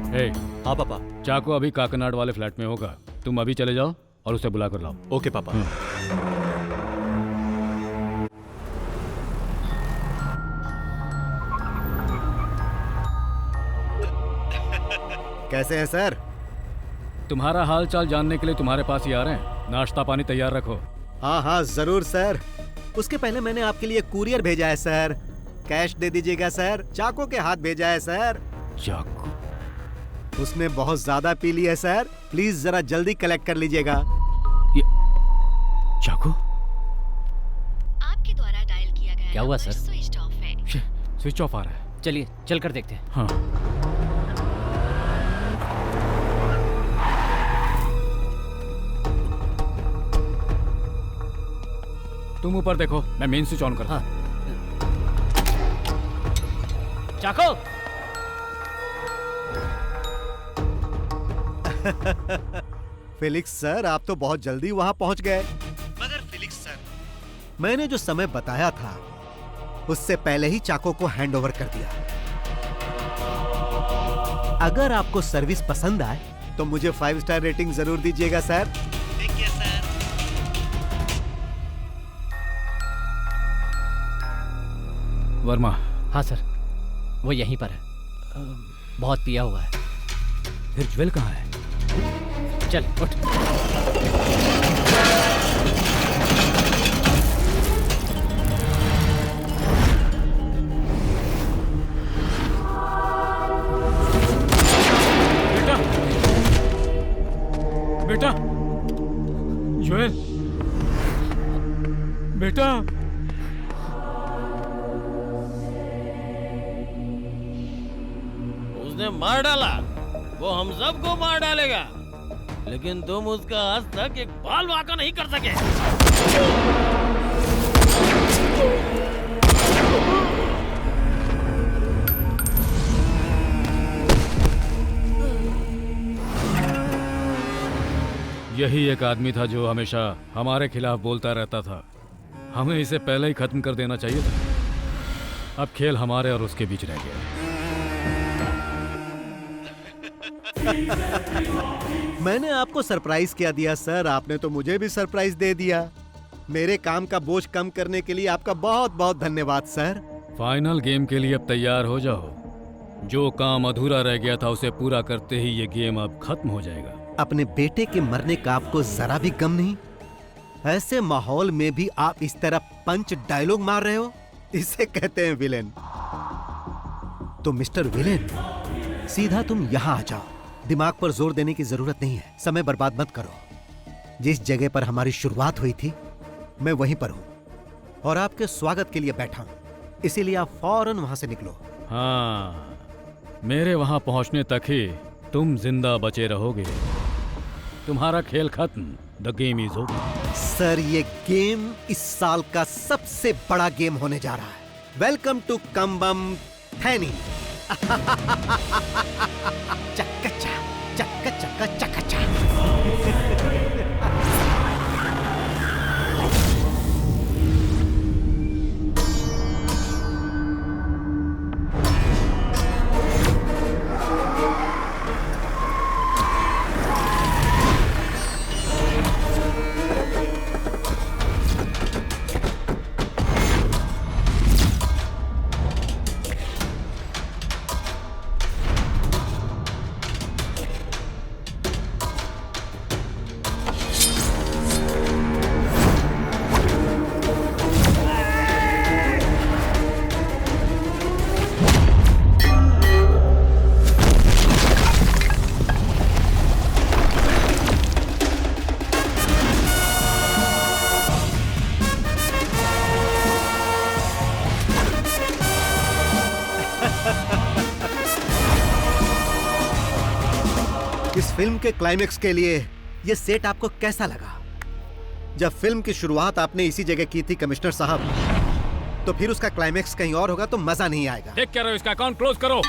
है। हाँ पापा, चाको अभी काकनाड वाले फ्लैट में होगा। तुम अभी चले जाओ और उसे बुला कर लाओ। ओके पापा। कैसे हैं सर? तुम्हारा हाल चाल जानने के लिए तुम्हारे पास ही आ रहे हैं। नाश्ता पानी तैयार रखो। हाँ हाँ जरूर सर। उसके पहले मैंने आपके लिए कुरियर भेजा है सर। कैश दे दीजिएगा सर। चाको के हाथ भेजा है सर। चाको? उसने बहुत ज्यादा पी ली है सर, प्लीज जरा जल्दी कलेक्ट कर लीजिएगा। चाको? आपके द्वारा डायल किया गया क्या हुआ सर? स्विच ऑफ है। स्विच ऑफ आ रहा है। चलिए चल कर देखते हैं। हाँ। तुम ऊपर देखो, मैं मेन स्विच ऑन करता हूं। चाको! फेलिक्स सर, आप तो बहुत जल्दी वहां पहुंच गए। मगर फेलिक्स सर, मैंने जो समय बताया था उससे पहले ही चाको को हैंड ओवर कर दिया। अगर आपको सर्विस पसंद आए तो मुझे 5 स्टार रेटिंग जरूर दीजिएगा सर। ठीक है सर। वर्मा? हाँ सर, वो यहीं पर है। बहुत पिया हुआ है। फिर ज्वेल कहाँ है? चल उठ। बेटा, ज्वेल, बेटा। उसने मार डाला, वो हम सबको मार डालेगा, लेकिन तुम उसका आज तक एक बाल वाका नहीं कर सके। यही एक आदमी था जो हमेशा हमारे खिलाफ बोलता रहता था। हमें इसे पहले ही खत्म कर देना चाहिए था। अब खेल हमारे और उसके बीच रह गया। मैंने आपको सरप्राइज क्या दिया सर, आपने तो मुझे भी सरप्राइज दे दिया। मेरे काम का बोझ कम करने के लिए आपका बहुत बहुत धन्यवाद सर। फाइनल गेम के लिए अब तैयार हो जाओ। जो काम अधूरा रह गया था उसे पूरा करते ही ये गेम अब खत्म हो जाएगा। अपने बेटे के मरने का आपको जरा भी गम नहीं? ऐसे माहौल में भी आप इस तरह पंच डायलॉग मार रहे हो, इसे कहते हैं विलेन। तो मिस्टर विलेन, सीधा तुम यहां आ जाओ। दिमाग पर जोर देने की जरूरत नहीं है। समय बर्बाद मत करो। जिस जगह पर हमारी शुरुआत हुई थी मैं वहीं पर हूं और आपके स्वागत के लिए बैठा हूं, इसीलिए आप फौरन वहां से निकलो। हाँ, मेरे वहां पहुंचने तक ही तुम जिंदा बचे रहोगे। तुम्हारा खेल खत्म। The game is over. Sir, ये गेम इस साल का सबसे बड़ा गेम होने जा रहा है। Welcome to Kambam Theni. चक्का चक्का चक्का चक्का। फिल्म के क्लाइमेक्स के लिए ये सेट आपको कैसा लगा? जब फिल्म की शुरुआत आपने इसी जगह की थी कमिश्नर साहब, तो फिर उसका क्लाइमेक्स कहीं और होगा तो मजा नहीं आएगा। देख क्या रहे हो, इसका अकाउंट क्लोज करो।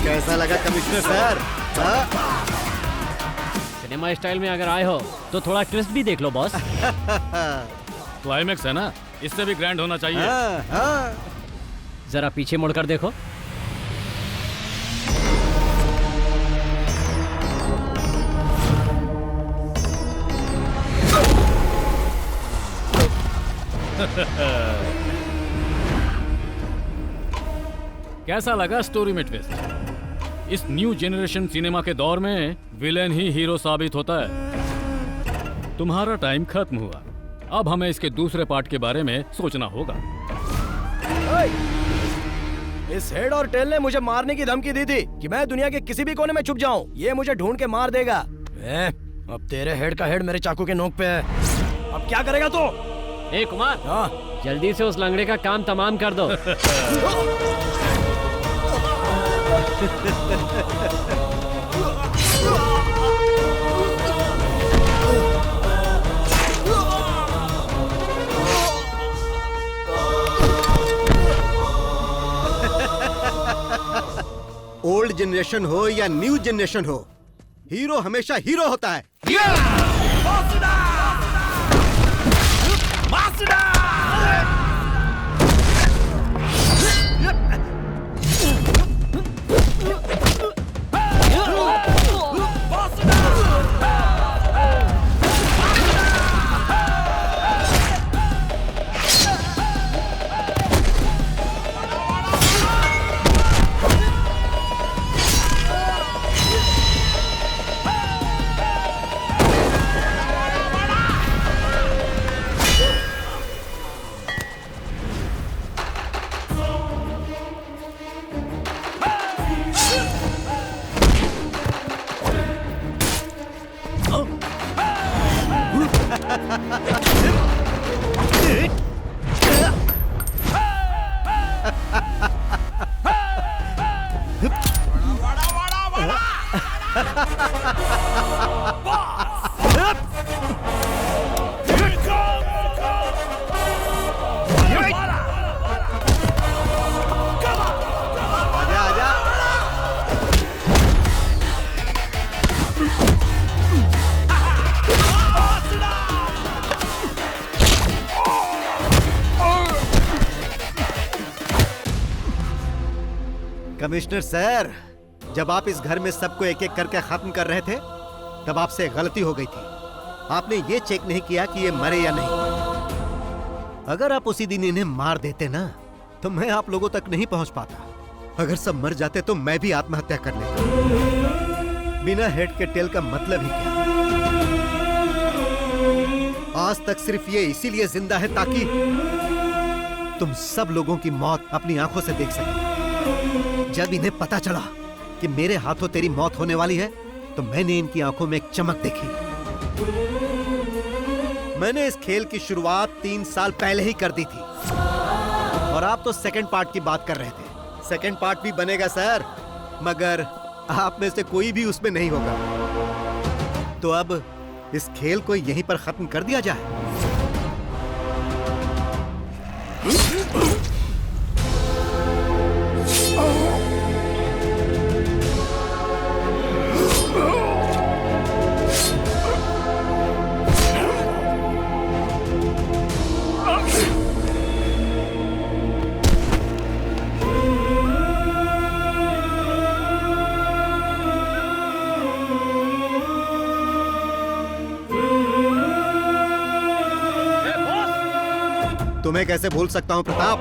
कैसा लगा कमिश्नर सर? सिनेमा स्टाइल में अगर आए हो तो थोड़ा ट्विस्ट भी देख लो बॉस। क्लाइमेक्स है ना, इससे भी ग्रैंड होना चाहिए। जरा पीछे मुड़कर देखो। कैसा लगा स्टोरी में ट्विस्ट? इस न्यू जनरेशन सिनेमा के दौर में विलेन ही हीरो साबित होता है। तुम्हारा टाइम खत्म हुआ, अब हमें इसके दूसरे पार्ट के बारे में सोचना होगा। इस हेड और टेल ने मुझे मारने की धमकी दी थी कि मैं दुनिया के किसी भी कोने में छुप जाऊं, ये मुझे ढूंढ के मार देगा। अब तेरे हेड का हेड मेरे चाकू के नोक पे है, अब क्या करेगा तू? ए कुमार, जल्दी से उस लंगड़े का काम तमाम कर दो। ओल्ड जनरेशन हो या न्यू जनरेशन हो, हीरो हमेशा हीरो होता है। कमिश्नर सर, जब आप इस घर में सबको एक एक करके खत्म कर रहे थे, तब आपसे गलती हो गई थी। आपने ये चेक नहीं किया कि ये मरे या नहीं। अगर आप उसी दिन इन्हें मार देते ना, तो मैं आप लोगों तक नहीं पहुंच पाता। अगर सब मर जाते तो मैं भी आत्महत्या कर लेता। बिना हेड के टेल का मतलब ही क्या? आज तक सिर्फ ये इसीलिए जिंदा है ताकि तुम सब लोगों की मौत अपनी आंखों से देख सके। जब इन्हें पता चला कि मेरे हाथों तेरी मौत होने वाली है, तो मैंने इनकी आंखों में एक चमक देखी। मैंने इस खेल की शुरुआत 3 साल पहले ही कर दी थी, और आप तो सेकंड पार्ट की बात कर रहे थे। सेकंड पार्ट भी बनेगा सर, मगर आप में से कोई भी उसमें नहीं होगा। तो अब इस खेल को यहीं पर खत्म कर दिया जाए। Oh तुम्हें कैसे भूल सकता हूँ प्रताप।